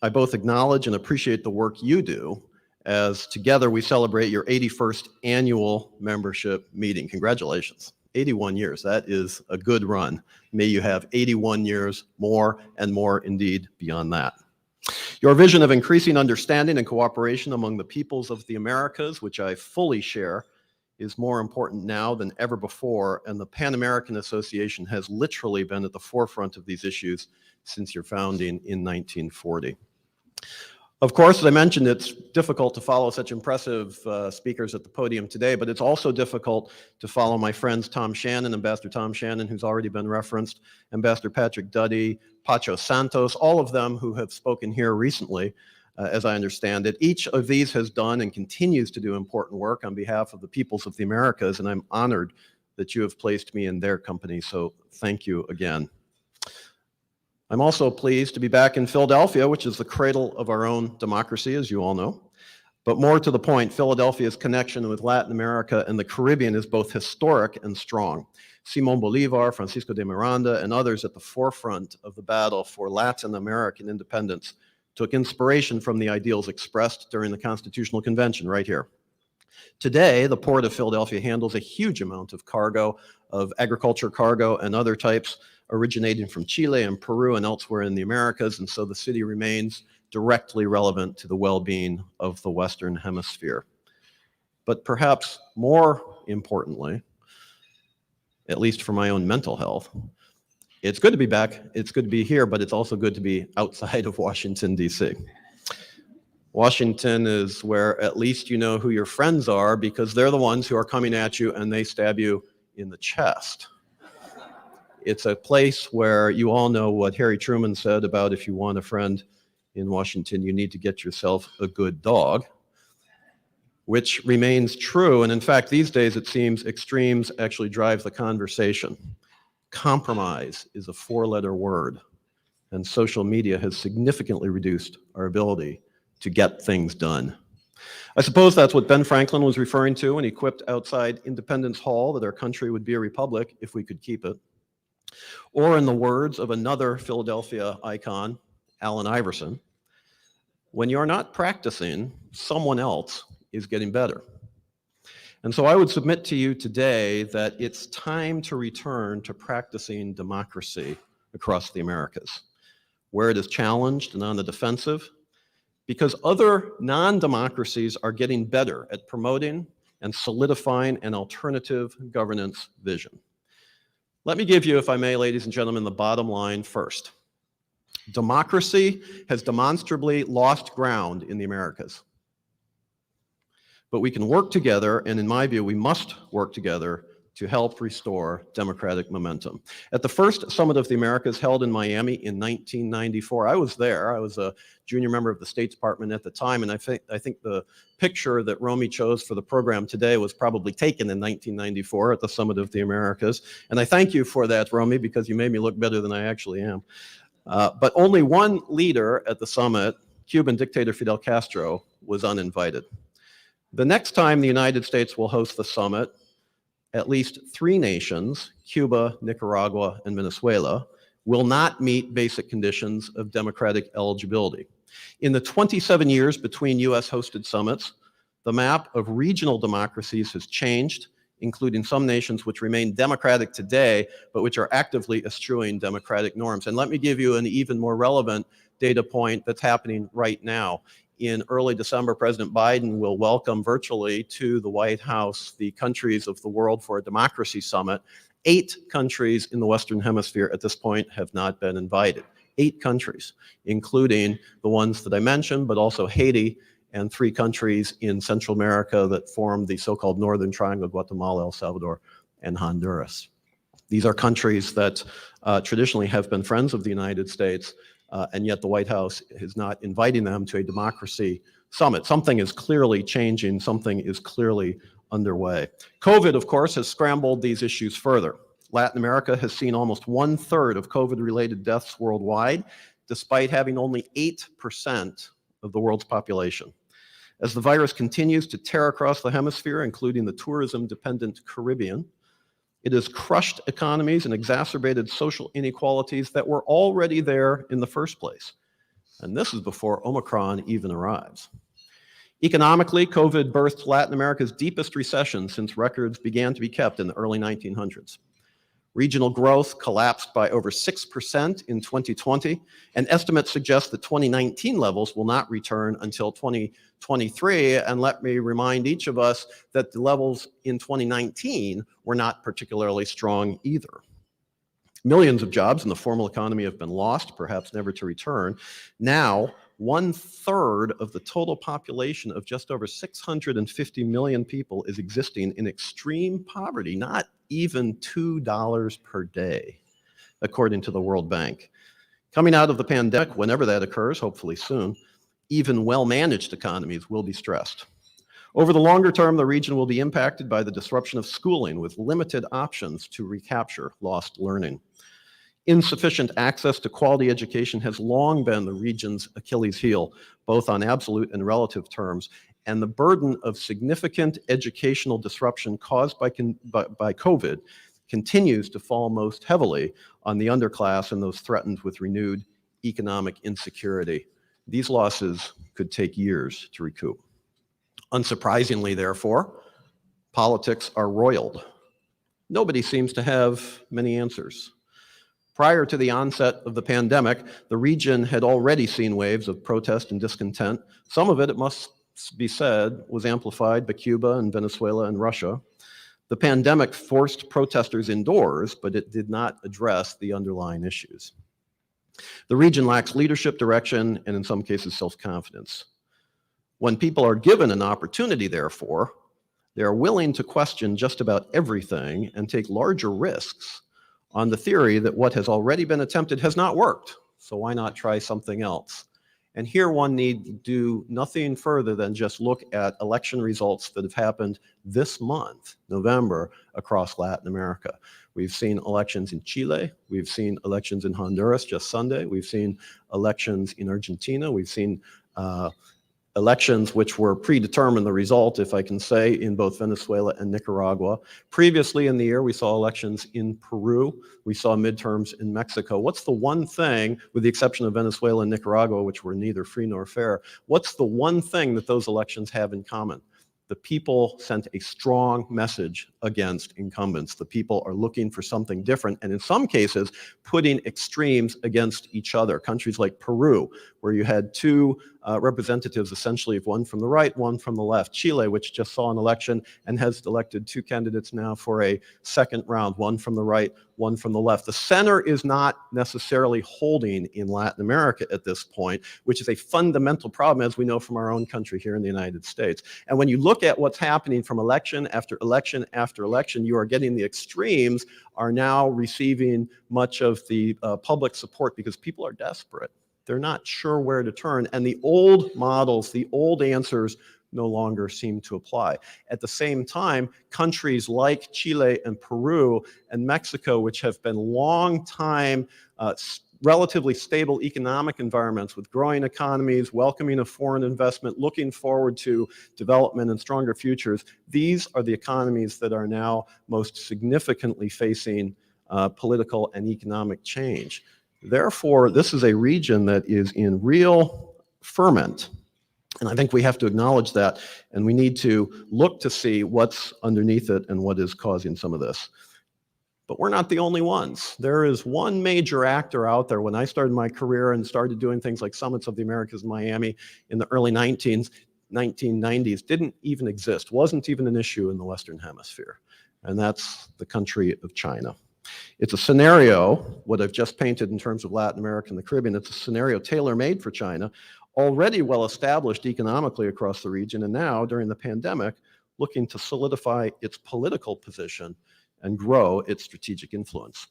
I both acknowledge and appreciate the work you do as together we celebrate your 81st annual membership meeting. Congratulations. 81 years, that is a good run. May you have 81 years more and more indeed beyond that. Your vision of increasing understanding and cooperation among the peoples of the Americas, which I fully share, is more important now than ever before, and the Pan-American Association has literally been at the forefront of these issues since your founding in 1940. Of course, as I mentioned, it's difficult to follow such impressive speakers at the podium today, but it's also difficult to follow my friends Tom Shannon, Ambassador Tom Shannon, who's already been referenced, Ambassador Patrick Duddy, Pacho Santos, all of them who have spoken here recently, as I understand it. Each of these has done and continues to do important work on behalf of the peoples of the Americas, and I'm honored that you have placed me in their company, so thank you again. I'm also pleased to be back in Philadelphia, which is the cradle of our own democracy, as you all know. But more to the point, Philadelphia's connection with Latin America and the Caribbean is both historic and strong. Simón Bolívar, Francisco de Miranda, and others at the forefront of the battle for Latin American independence took inspiration from the ideals expressed during the Constitutional Convention right here. Today, the Port of Philadelphia handles a huge amount of cargo, of agriculture cargo and other types, originating from Chile and Peru and elsewhere in the Americas, and so the city remains directly relevant to the well-being of the Western Hemisphere. But perhaps more importantly, at least for my own mental health, it's good to be back, it's good to be here, but it's also good to be outside of Washington, D.C. Washington is where at least you know who your friends are, because they're the ones who are coming at you and they stab you in the chest. It's a place where you all know what Harry Truman said about if you want a friend in Washington, you need to get yourself a good dog, which remains true. And in fact, these days it seems extremes actually drive the conversation. Compromise is a four-letter word, and social media has significantly reduced our ability to get things done. I suppose that's what Ben Franklin was referring to when he quipped outside Independence Hall that our country would be a republic if we could keep it. Or in the words of another Philadelphia icon, Allen Iverson, when you're not practicing, someone else is getting better. And so I would submit to you today that it's time to return to practicing democracy across the Americas, where it is challenged and on the defensive, because other non-democracies are getting better at promoting and solidifying an alternative governance vision. Let me give you, if I may, ladies and gentlemen, the bottom line first. Democracy has demonstrably lost ground in the Americas. But we can work together, and in my view, we must work together to help restore democratic momentum. At the first Summit of the Americas held in Miami in 1994, I was there. I was a junior member of the State Department at the time, and I think the picture that Romy chose for the program today was probably taken in 1994 at the Summit of the Americas. And I thank you for that, Romy, because you made me look better than I actually am. But only one leader at the summit, Cuban dictator Fidel Castro, was uninvited. The next time the United States will host the summit, at least 3 nations, Cuba, Nicaragua, and Venezuela, will not meet basic conditions of democratic eligibility. In the 27 years between US-hosted summits, the map of regional democracies has changed, including some nations which remain democratic today, but which are actively eschewing democratic norms. And let me give you an even more relevant data point that's happening right now. In early December, President Biden will welcome virtually to the White House the countries of the World for a Democracy Summit. 8 countries in the Western Hemisphere at this point have not been invited. 8 countries, including the ones that I mentioned, but also Haiti and 3 countries in Central America that form the so-called Northern Triangle, Guatemala, El Salvador, and Honduras. These are countries that traditionally have been friends of the United States, and yet the White House is not inviting them to a democracy summit. Something is clearly changing. Something is clearly underway. COVID, of course, has scrambled these issues further. Latin America has seen almost 1/3 of COVID-related deaths worldwide, despite having only 8% of the world's population. As the virus continues to tear across the hemisphere, including the tourism-dependent Caribbean, it has crushed economies and exacerbated social inequalities that were already there in the first place. And this is before Omicron even arrives. Economically, COVID birthed Latin America's deepest recession since records began to be kept in the early 1900s. Regional growth collapsed by over 6% in 2020, and estimates suggest that 2019 levels will not return until 2023. And let me remind each of us that the levels in 2019 were not particularly strong either. Millions of jobs in the formal economy have been lost, perhaps never to return. Now, 1/3 of the total population of just over 650 million people is existing in extreme poverty, not even $2 per day, according to the World Bank. Coming out of the pandemic, whenever that occurs, hopefully soon, even well-managed economies will be stressed. Over the longer term, the region will be impacted by the disruption of schooling with limited options to recapture lost learning. Insufficient access to quality education has long been the region's Achilles heel, both on absolute and relative terms, and the burden of significant educational disruption caused by COVID continues to fall most heavily on the underclass and those threatened with renewed economic insecurity. These losses could take years to recoup. Unsurprisingly, therefore, politics are roiled. Nobody seems to have many answers. Prior to the onset of the pandemic, the region had already seen waves of protest and discontent. Some of it, it must be said, was amplified by Cuba and Venezuela and Russia. The pandemic forced protesters indoors, but it did not address the underlying issues. The region lacks leadership, direction, and in some cases, self-confidence. When people are given an opportunity, therefore, they are willing to question just about everything and take larger risks on the theory that what has already been attempted has not worked, so why not try something else? And here one need do nothing further than just look at election results that have happened this month, November, across Latin America. We've seen elections in Chile, we've seen elections in Honduras just Sunday, we've seen elections in Argentina, we've seen elections which were predetermined, the result, if I can say, in both Venezuela and Nicaragua. Previously in the year, we saw elections in Peru. We saw midterms in Mexico. What's the one thing, with the exception of Venezuela and Nicaragua, which were neither free nor fair, what's the one thing that those elections have in common? The people sent a strong message against incumbents. The people are looking for something different, and in some cases, putting extremes against each other. Countries like Peru, where you had two representatives, essentially, one from the right, one from the left. Chile, which just saw an election and has elected two candidates now for a second round, one from the right, one from the left. The center is not necessarily holding in Latin America at this point, which is a fundamental problem, as we know from our own country here in the United States. And when you look at what's happening from election after election after election, you are getting the extremes are now receiving much of the public support because people are desperate. They're not sure where to turn, and the old models, the old answers no longer seem to apply. At the same time, countries like Chile and Peru and Mexico, which have been long-time relatively stable economic environments with growing economies, welcoming of foreign investment, looking forward to development and stronger futures, these are the economies that are now most significantly facing political and economic change. Therefore, this is a region that is in real ferment. And I think we have to acknowledge that, and we need to look to see what's underneath it and what is causing some of this. But we're not the only ones. There is one major actor out there. When I started my career and started doing things like Summits of the Americas in Miami in the early 1990s, didn't even exist, wasn't even an issue in the Western Hemisphere. And that's the country of China. It's a scenario, what I've just painted in terms of Latin America and the Caribbean, it's a scenario tailor-made for China, already well established economically across the region, and now, during the pandemic, looking to solidify its political position and grow its strategic influence.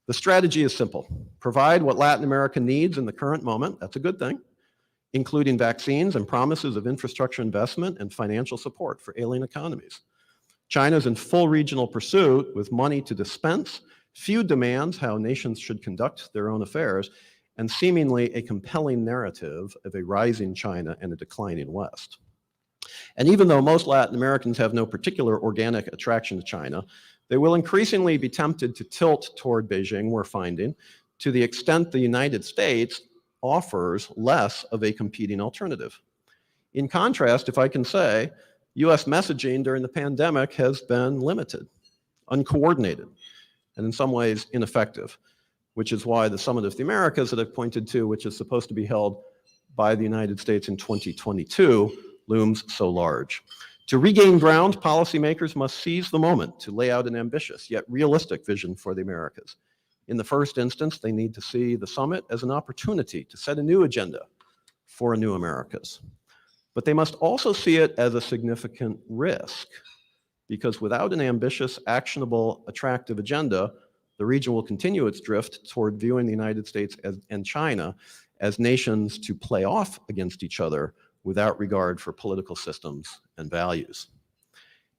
The strategy is simple. Provide what Latin America needs in the current moment, that's a good thing, including vaccines and promises of infrastructure investment and financial support for alien economies. China's in full regional pursuit with money to dispense, few demands how nations should conduct their own affairs, and seemingly a compelling narrative of a rising China and a declining West. And even though most Latin Americans have no particular organic attraction to China, they will increasingly be tempted to tilt toward Beijing, we're finding, to the extent the United States offers less of a competing alternative. In contrast, if I can say, US messaging during the pandemic has been limited, uncoordinated, and in some ways ineffective, which is why the Summit of the Americas that I've pointed to, which is supposed to be held by the United States in 2022, looms so large. To regain ground, policymakers must seize the moment to lay out an ambitious yet realistic vision for the Americas. In the first instance, they need to see the summit as an opportunity to set a new agenda for a new Americas. But they must also see it as a significant risk, because without an ambitious, actionable, attractive agenda, the region will continue its drift toward viewing the United States and China as nations to play off against each other without regard for political systems and values.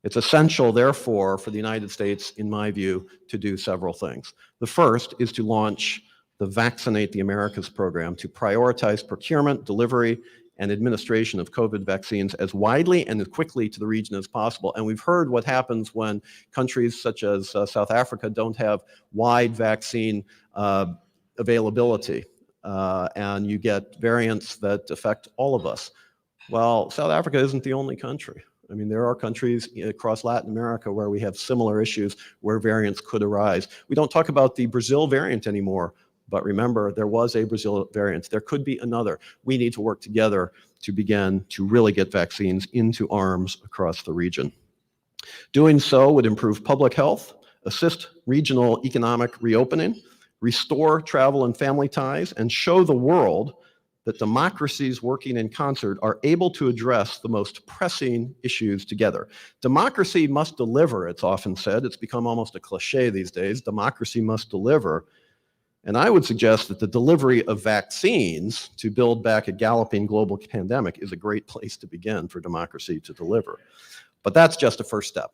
It's essential, therefore, for the United States, in my view, to do several things. The first is to launch the Vaccinate the Americas program to prioritize procurement, delivery, and administration of COVID vaccines as widely and as quickly to the region as possible. And we've heard what happens when countries such as South Africa don't have wide vaccine availability, and you get variants that affect all of us. Well, South Africa isn't the only country. I mean, there are countries across Latin America where we have similar issues where variants could arise. We don't talk about the Brazil variant anymore, but remember, there was a Brazil variant. There could be another. We need to work together to begin to really get vaccines into arms across the region. Doing so would improve public health, assist regional economic reopening, restore travel and family ties, and show the world that democracies working in concert are able to address the most pressing issues together. Democracy must deliver, it's often said. It's become almost a cliche these days. Democracy must deliver. And I would suggest that the delivery of vaccines to build back a galloping global pandemic is a great place to begin for democracy to deliver. But that's just a first step.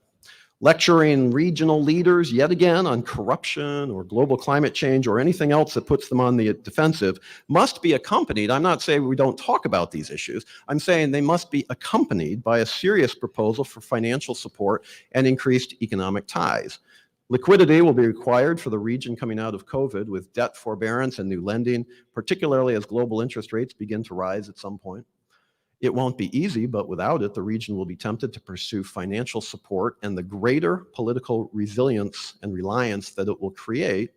Lecturing regional leaders yet again on corruption or global climate change or anything else that puts them on the defensive must be accompanied. I'm not saying we don't talk about these issues. I'm saying they must be accompanied by a serious proposal for financial support and increased economic ties. Liquidity will be required for the region coming out of COVID with debt forbearance and new lending, particularly as global interest rates begin to rise at some point. It won't be easy, but without it, the region will be tempted to pursue financial support and the greater political resilience and reliance that it will create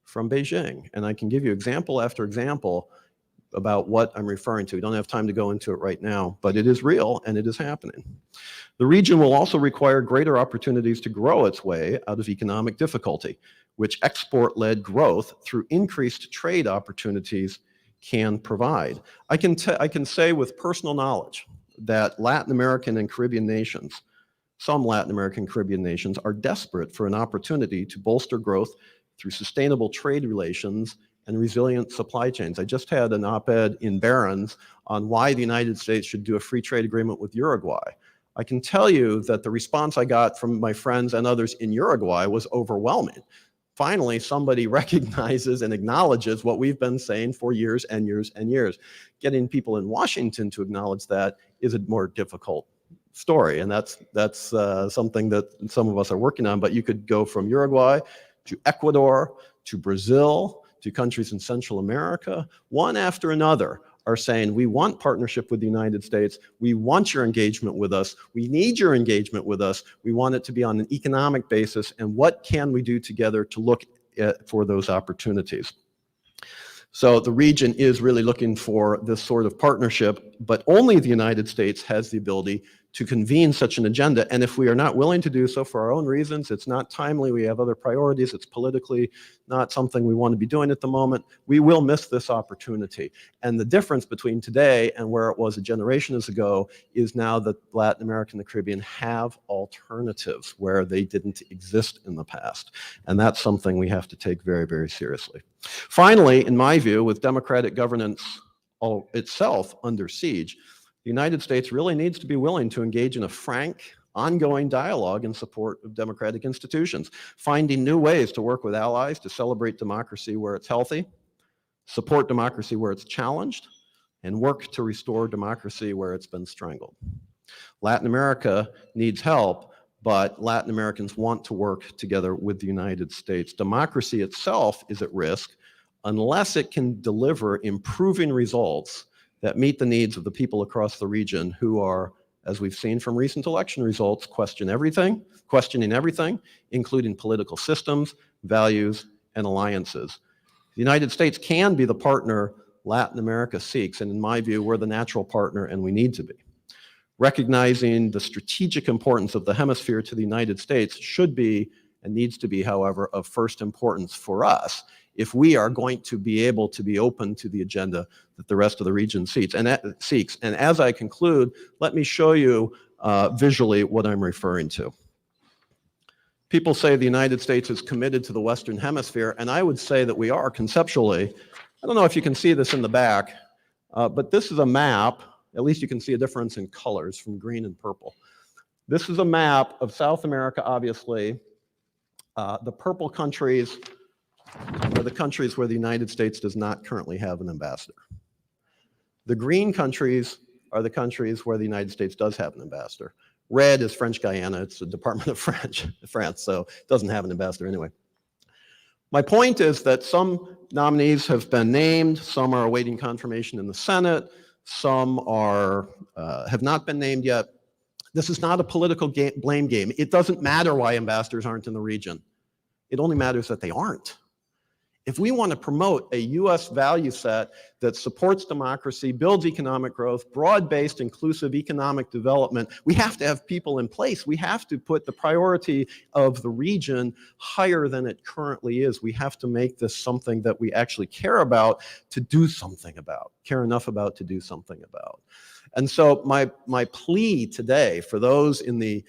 from Beijing. And I can give you example after example about what I'm referring to. We don't have time to go into it right now, but it is real and it is happening. The region will also require greater opportunities to grow its way out of economic difficulty, which export-led growth through increased trade opportunities can provide. I can say with personal knowledge that Latin American and Caribbean nations, some Latin American Caribbean nations, are desperate for an opportunity to bolster growth through sustainable trade relations and resilient supply chains. I just had an op-ed in Barron's on why the United States should do a free trade agreement with Uruguay. I can tell you that the response I got from my friends and others in Uruguay was overwhelming. Finally, somebody recognizes and acknowledges what we've been saying for years and years and years. Getting people in Washington to acknowledge that is a more difficult story, and that's something that some of us are working on. But you could go from Uruguay to Ecuador to Brazil to countries in Central America. One after another are saying, we want partnership with the United States. We want your engagement with us. We need your engagement with us. We want it to be on an economic basis. And what can we do together to look for those opportunities? So the region is really looking for this sort of partnership, but only the United States has the ability to convene such an agenda. And if we are not willing to do so for our own reasons, it's not timely, we have other priorities, it's politically not something we want to be doing at the moment, we will miss this opportunity. And the difference between today and where it was a generation ago is now that Latin America and the Caribbean have alternatives where they didn't exist in the past. And that's something we have to take very, very seriously. Finally, in my view, with democratic governance itself under siege, the United States really needs to be willing to engage in a frank, ongoing dialogue in support of democratic institutions, finding new ways to work with allies to celebrate democracy where it's healthy, support democracy where it's challenged, and work to restore democracy where it's been strangled. Latin America needs help, but Latin Americans want to work together with the United States. Democracy itself is at risk unless it can deliver improving results that meet the needs of the people across the region who are, as we've seen from recent election results, questioning everything, including political systems, values, and alliances. The United States can be the partner Latin America seeks, and in my view, we're the natural partner and we need to be. Recognizing the strategic importance of the hemisphere to the United States should be, and needs to be, however, of first importance for us if we are going to be able to be open to the agenda that the rest of the region seeks. And as I conclude, let me show you visually what I'm referring to. People say the United States is committed to the Western Hemisphere, and I would say that we are conceptually. I don't know if you can see this in the back, but this is a map. At least you can see a difference in colors from green and purple. This is a map of South America, obviously. The purple countries are the countries where the United States does not currently have an ambassador. The green countries are the countries where the United States does have an ambassador. Red is French Guiana. It's the Department of France, so it doesn't have an ambassador anyway. My point is that some nominees have been named, some are awaiting confirmation in the Senate, some have not been named yet. This is not a political blame game. It doesn't matter why ambassadors aren't in the region. It only matters that they aren't. If we want to promote a U.S. value set that supports democracy, builds economic growth, broad-based inclusive economic development, we have to have people in place. We have to put the priority of the region higher than it currently is. We have to make this something that we actually care about to do something about, care enough about to do something about. And so my plea today for those in the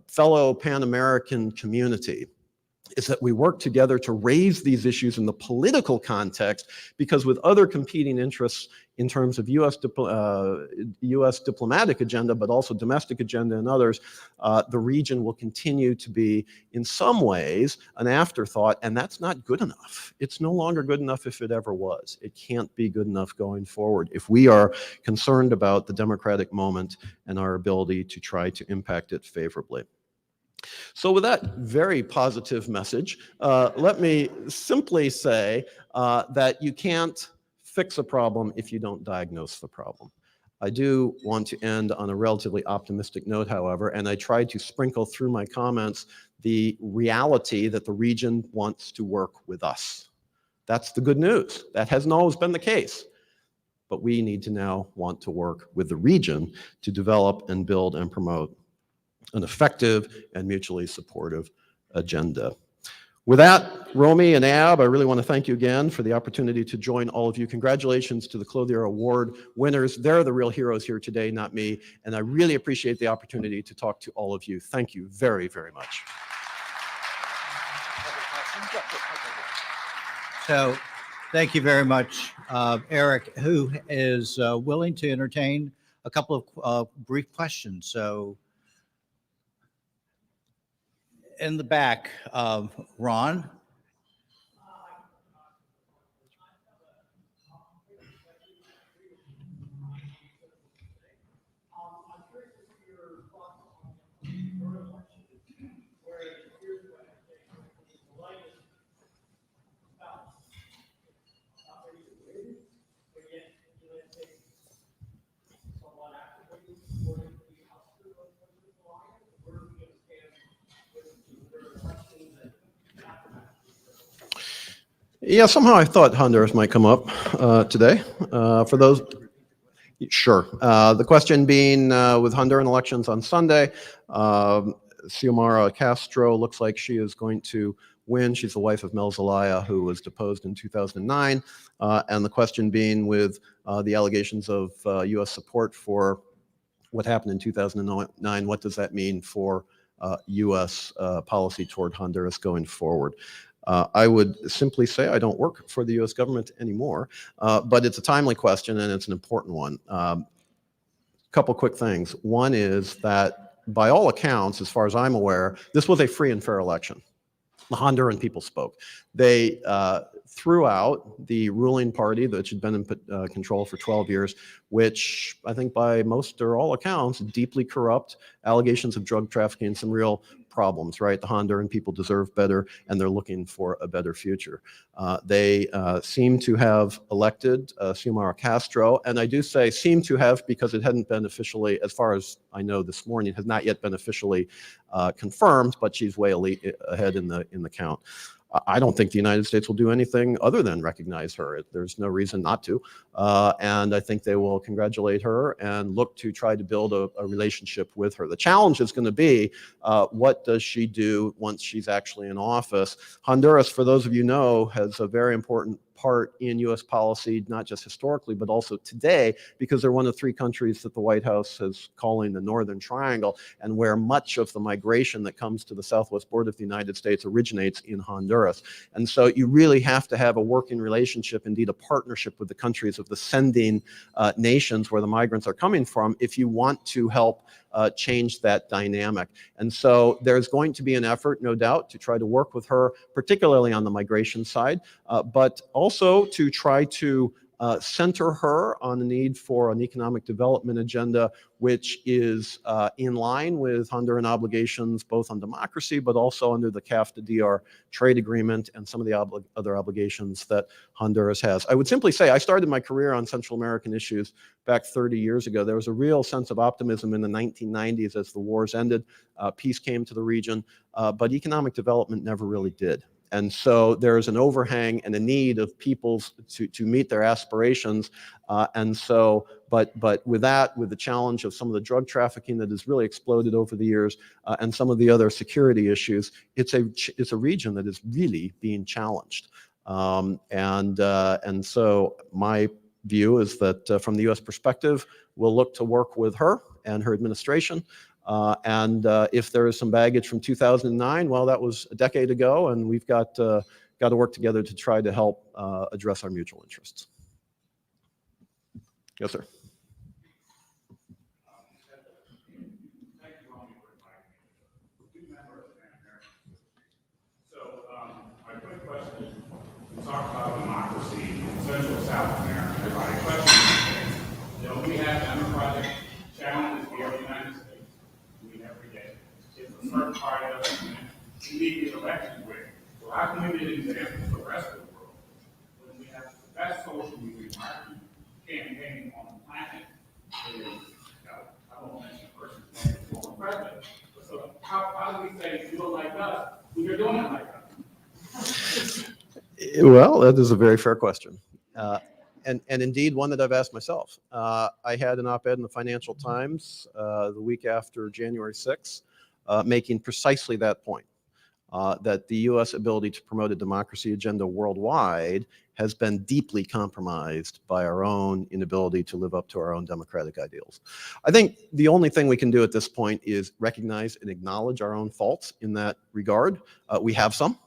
fellow Pan-American community is that we work together to raise these issues in the political context, because with other competing interests in terms of U.S. diplomatic agenda, but also domestic agenda and others, the region will continue to be, in some ways, an afterthought, and that's not good enough. It's no longer good enough if it ever was. It can't be good enough going forward if we are concerned about the democratic moment and our ability to try to impact it favorably. So with that very positive message, let me simply say that you can't fix a problem if you don't diagnose the problem. I do want to end on a relatively optimistic note, however, and I tried to sprinkle through my comments the reality that the region wants to work with us. That's the good news. That hasn't always been the case. But we need to now want to work with the region to develop and build and promote an effective and mutually supportive agenda. With that, Romy and Ab, I really want to thank you again for the opportunity to join all of you. Congratulations to the Clothier Award winners. They're the real heroes here today, not me. And I really appreciate the opportunity to talk to all of you. Thank you very, very much. So thank you very much, Eric, who is willing to entertain a couple of brief questions. So in the back, Ron. Yeah, somehow I thought Honduras might come up today. For those, sure. The question being with Honduran elections on Sunday, Xiomara Castro looks like she is going to win. She's the wife of Mel Zelaya, who was deposed in 2009. And the question being with the allegations of U.S. support for what happened in 2009, what does that mean for U.S. policy toward Honduras going forward? I would simply say I don't work for the U.S. government anymore, but it's a timely question and it's an important one. Couple quick things. One is that by all accounts, as far as I'm aware, this was a free and fair election. The Honduran people spoke. They threw out the ruling party that had been in control for 12 years, which I think by most or all accounts, deeply corrupt, allegations of drug trafficking, some real problems, right? The Honduran people deserve better, and they're looking for a better future. They seem to have elected Xiomara Castro, and I do say seem to have because it hadn't been officially, as far as I know this morning, has not yet been officially confirmed, but she's way ahead in the count. I don't think the United States will do anything other than recognize her. There's no reason not to. And I think they will congratulate her and look to try to build a relationship with her. The challenge is going to be, what does she do once she's actually in office? Honduras, for those of you know, has a very important part in U.S. policy, not just historically, but also today, because they're one of 3 countries that the White House is calling the Northern Triangle, and where much of the migration that comes to the southwest border of the United States originates in Honduras. And so you really have to have a working relationship, indeed a partnership with the countries of the sending nations where the migrants are coming from, if you want to help change that dynamic. And so there's going to be an effort, no doubt, to try to work with her, particularly on the migration side, but also to try to center her on the need for an economic development agenda, which is in line with Honduran obligations, both on democracy, but also under the CAFTA-DR trade agreement and some of the other obligations that Honduras has. I would simply say I started my career on Central American issues back 30 years ago. There was a real sense of optimism in the 1990s as the wars ended. Peace came to the region, but economic development never really did. And so there's an overhang and a need of peoples to meet their aspirations. And so, but with that, with the challenge of some of the drug trafficking that has really exploded over the years, and some of the other security issues, it's a region that is really being challenged. And so my view is that from the U.S. perspective, we'll look to work with her and her administration. And if there is some baggage from 2009, well, that was a decade ago, and we've got to work together to try to help address our mutual interests. Yes, sir. My quick question is, we talk about democracy in Central South America. My question is, we have democratic challenges here in the United States. Every day. It's a certain part of it we need to get elections with. So how can we be an example for the rest of the world when we have the best social media marketing campaign on the planet? I won't mention the person's name, the former president. So how do we say you don't like us when you're doing it like us? Well, that is a very fair question. And indeed, one that I've asked myself. I had an op-ed in the Financial Times the week after January 6th, making precisely that point, that the U.S. ability to promote a democracy agenda worldwide has been deeply compromised by our own inability to live up to our own democratic ideals. I think the only thing we can do at this point is recognize and acknowledge our own faults in that regard. We have some.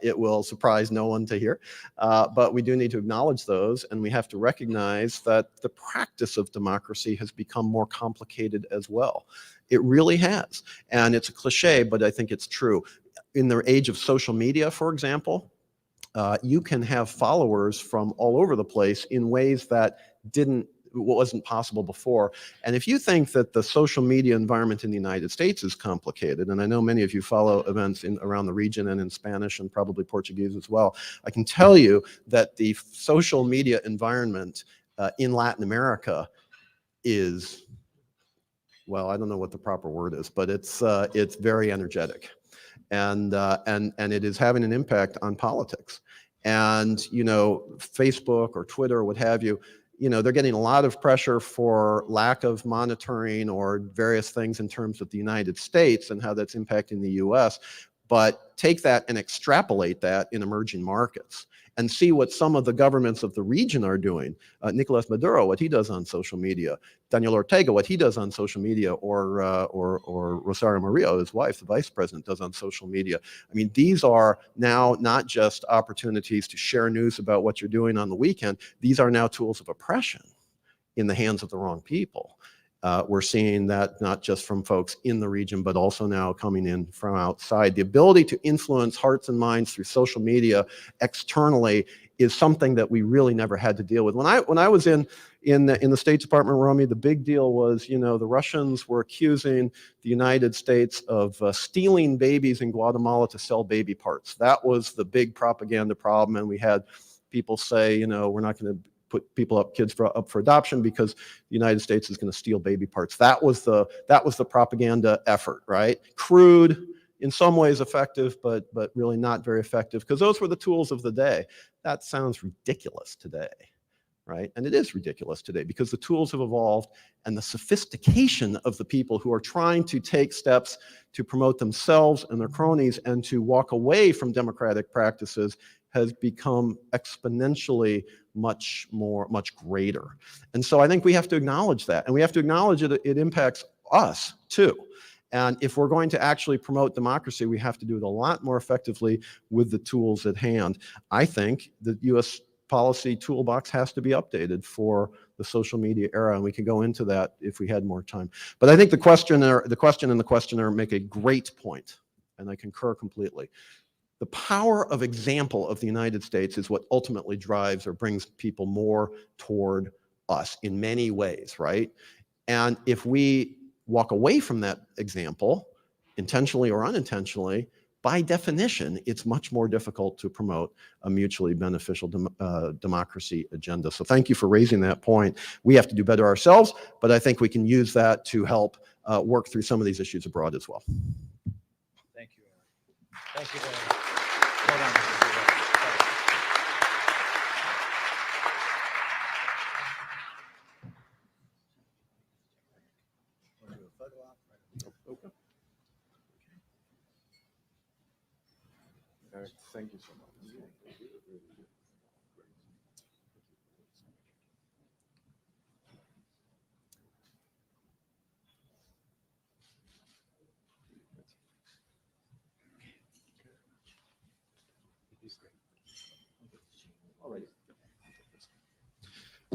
It will surprise no one to hear, but we do need to acknowledge those, and we have to recognize that the practice of democracy has become more complicated as well. It really has, and it's a cliche, but I think it's true. In the age of social media, for example, you can have followers from all over the place in ways that wasn't possible before. And if you think that the social media environment in the United States is complicated, and I know many of you follow events around the region and in Spanish and probably Portuguese as well, I can tell you that the social media environment in Latin America is, well, I don't know what the proper word is, but it's very energetic. And it is having an impact on politics. And, Facebook or Twitter or what have you, they're getting a lot of pressure for lack of monitoring or various things in terms of the United States and how that's impacting the US. But take that and extrapolate that in emerging markets and see what some of the governments of the region are doing. Nicolas Maduro, what he does on social media. Daniel Ortega, what he does on social media, or Rosario Murillo, his wife, the vice president, does on social media. I mean, these are now not just opportunities to share news about what you're doing on the weekend. These are now tools of oppression in the hands of the wrong people. We're seeing that not just from folks in the region, but also now coming in from outside. The ability to influence hearts and minds through social media externally is something that we really never had to deal with. When I was in the State Department, Romy, the big deal was, the Russians were accusing the United States of stealing babies in Guatemala to sell baby parts. That was the big propaganda problem, and we had people say, we're not going to put kids up for adoption because the United States is going to steal baby parts. That was the propaganda effort, right? Crude, in some ways effective, but really not very effective, because those were the tools of the day. That sounds ridiculous today, right? And it is ridiculous today because the tools have evolved, and the sophistication of the people who are trying to take steps to promote themselves and their cronies and to walk away from democratic practices has become exponentially much greater. And so I think we have to acknowledge that, and we have to acknowledge it impacts us too. And if we're going to actually promote democracy, we have to do it a lot more effectively with the tools at hand. I think the U.S. policy toolbox has to be updated for the social media era, and we can go into that if we had more time. But I think the question and the questioner make a great point, and I concur completely. The power of example of the United States is what ultimately drives or brings people more toward us in many ways, right? And if we walk away from that example, intentionally or unintentionally, by definition, it's much more difficult to promote a mutually beneficial democracy agenda. So thank you for raising that point. We have to do better ourselves, but I think we can use that to help work through some of these issues abroad as well. Thank you, Eric. Thank you very much. Hold on. Thank you so much.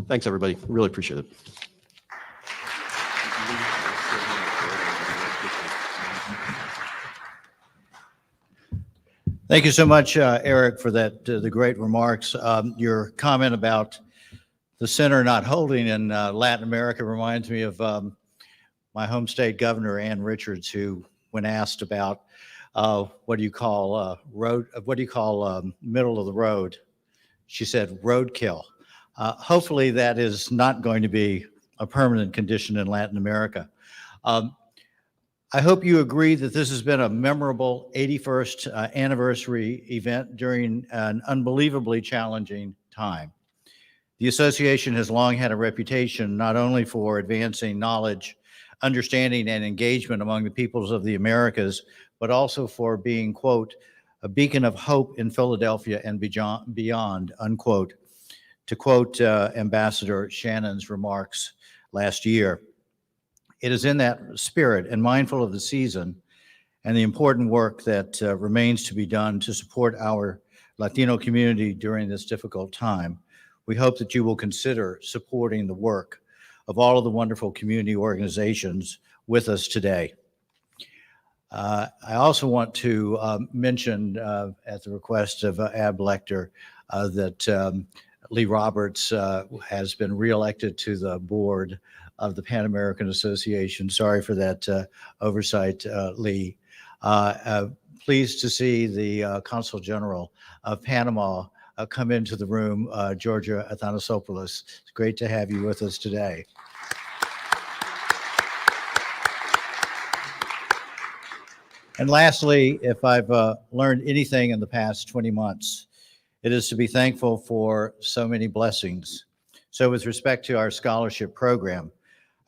Thanks, everybody. Really appreciate it. Thank you so much, Eric, for that, the great remarks. Your comment about the center not holding in Latin America reminds me of my home state governor, Ann Richards, who, when asked about what do you call middle of the road, she said roadkill. Hopefully that is not going to be a permanent condition in Latin America. I hope you agree that this has been a memorable 81st anniversary event during an unbelievably challenging time. The association has long had a reputation not only for advancing knowledge, understanding, and engagement among the peoples of the Americas, but also for being, quote, a beacon of hope in Philadelphia and beyond, unquote, to quote Ambassador Shannon's remarks last year. It is in that spirit and mindful of the season and the important work that remains to be done to support our Latino community during this difficult time. We hope that you will consider supporting the work of all of the wonderful community organizations with us today. I also want to mention, at the request of Ab Lecter, that Lee Roberts has been reelected to the board of the Pan-American Association. Sorry for that oversight, Lee. Pleased to see the Consul General of Panama come into the room, Georgia Athanasopoulos. It's great to have you with us today. And lastly, if I've learned anything in the past 20 months, It is to be thankful for so many blessings. So with respect to our scholarship program,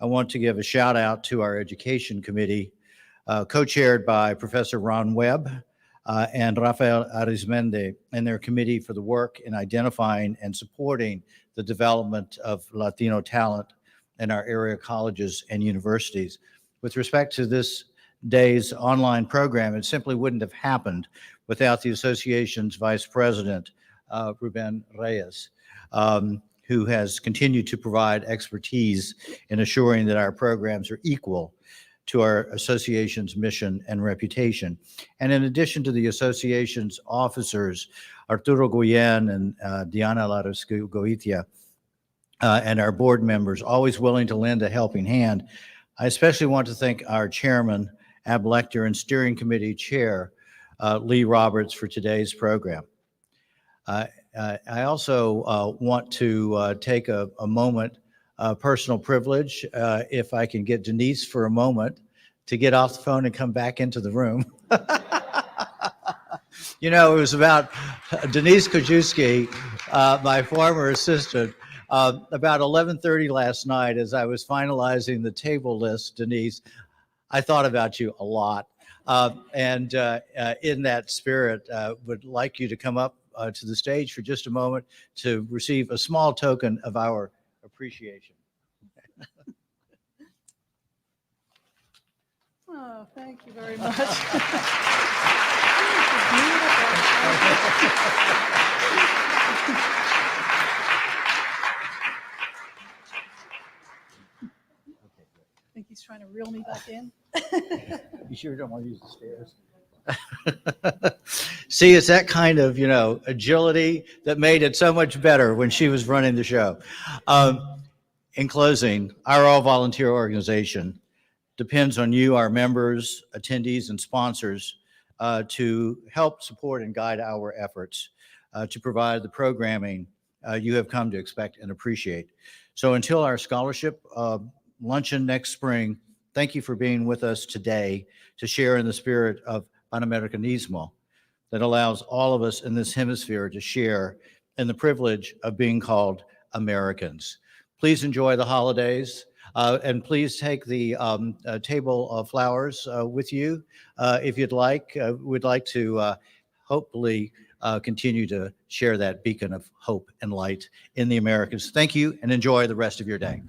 I want to give a shout out to our education committee, co-chaired by Professor Ron Webb and Rafael Arizmendi, and their committee for the work in identifying and supporting the development of Latino talent in our area colleges and universities. With respect to this day's online program, it simply wouldn't have happened without the association's vice president, Ruben Reyes, who has continued to provide expertise in assuring that our programs are equal to our association's mission and reputation. And in addition to the association's officers, Arturo Goyen and Diana Lares Goitia, and our board members, always willing to lend a helping hand, I especially want to thank our chairman, Ab Lecter, and steering committee chair, Lee Roberts, for today's program. I also want to take a moment, personal privilege, if I can get Denise for a moment to get off the phone and come back into the room. You know, it was about Denise Kojewski, my former assistant, about 11:30 last night as I was finalizing the table list, Denise, I thought about you a lot. And in that spirit, would like you to come up to the stage for just a moment to receive a small token of our appreciation. Oh, thank you very much. I think he's trying to reel me back in. You sure don't want to use the stairs? See, it's that kind of, you know, agility that made it so much better when she was running the show. In closing, our all-volunteer organization depends on you, our members, attendees, and sponsors to help support and guide our efforts to provide the programming you have come to expect and appreciate. So until our scholarship luncheon next spring, thank you for being with us today to share in the spirit of Pan-Americanism that allows all of us in this hemisphere to share in the privilege of being called Americans. Please enjoy the holidays, and please take the table of flowers with you if you'd like. We'd like to hopefully continue to share that beacon of hope and light in the Americas. Thank you, and enjoy the rest of your day.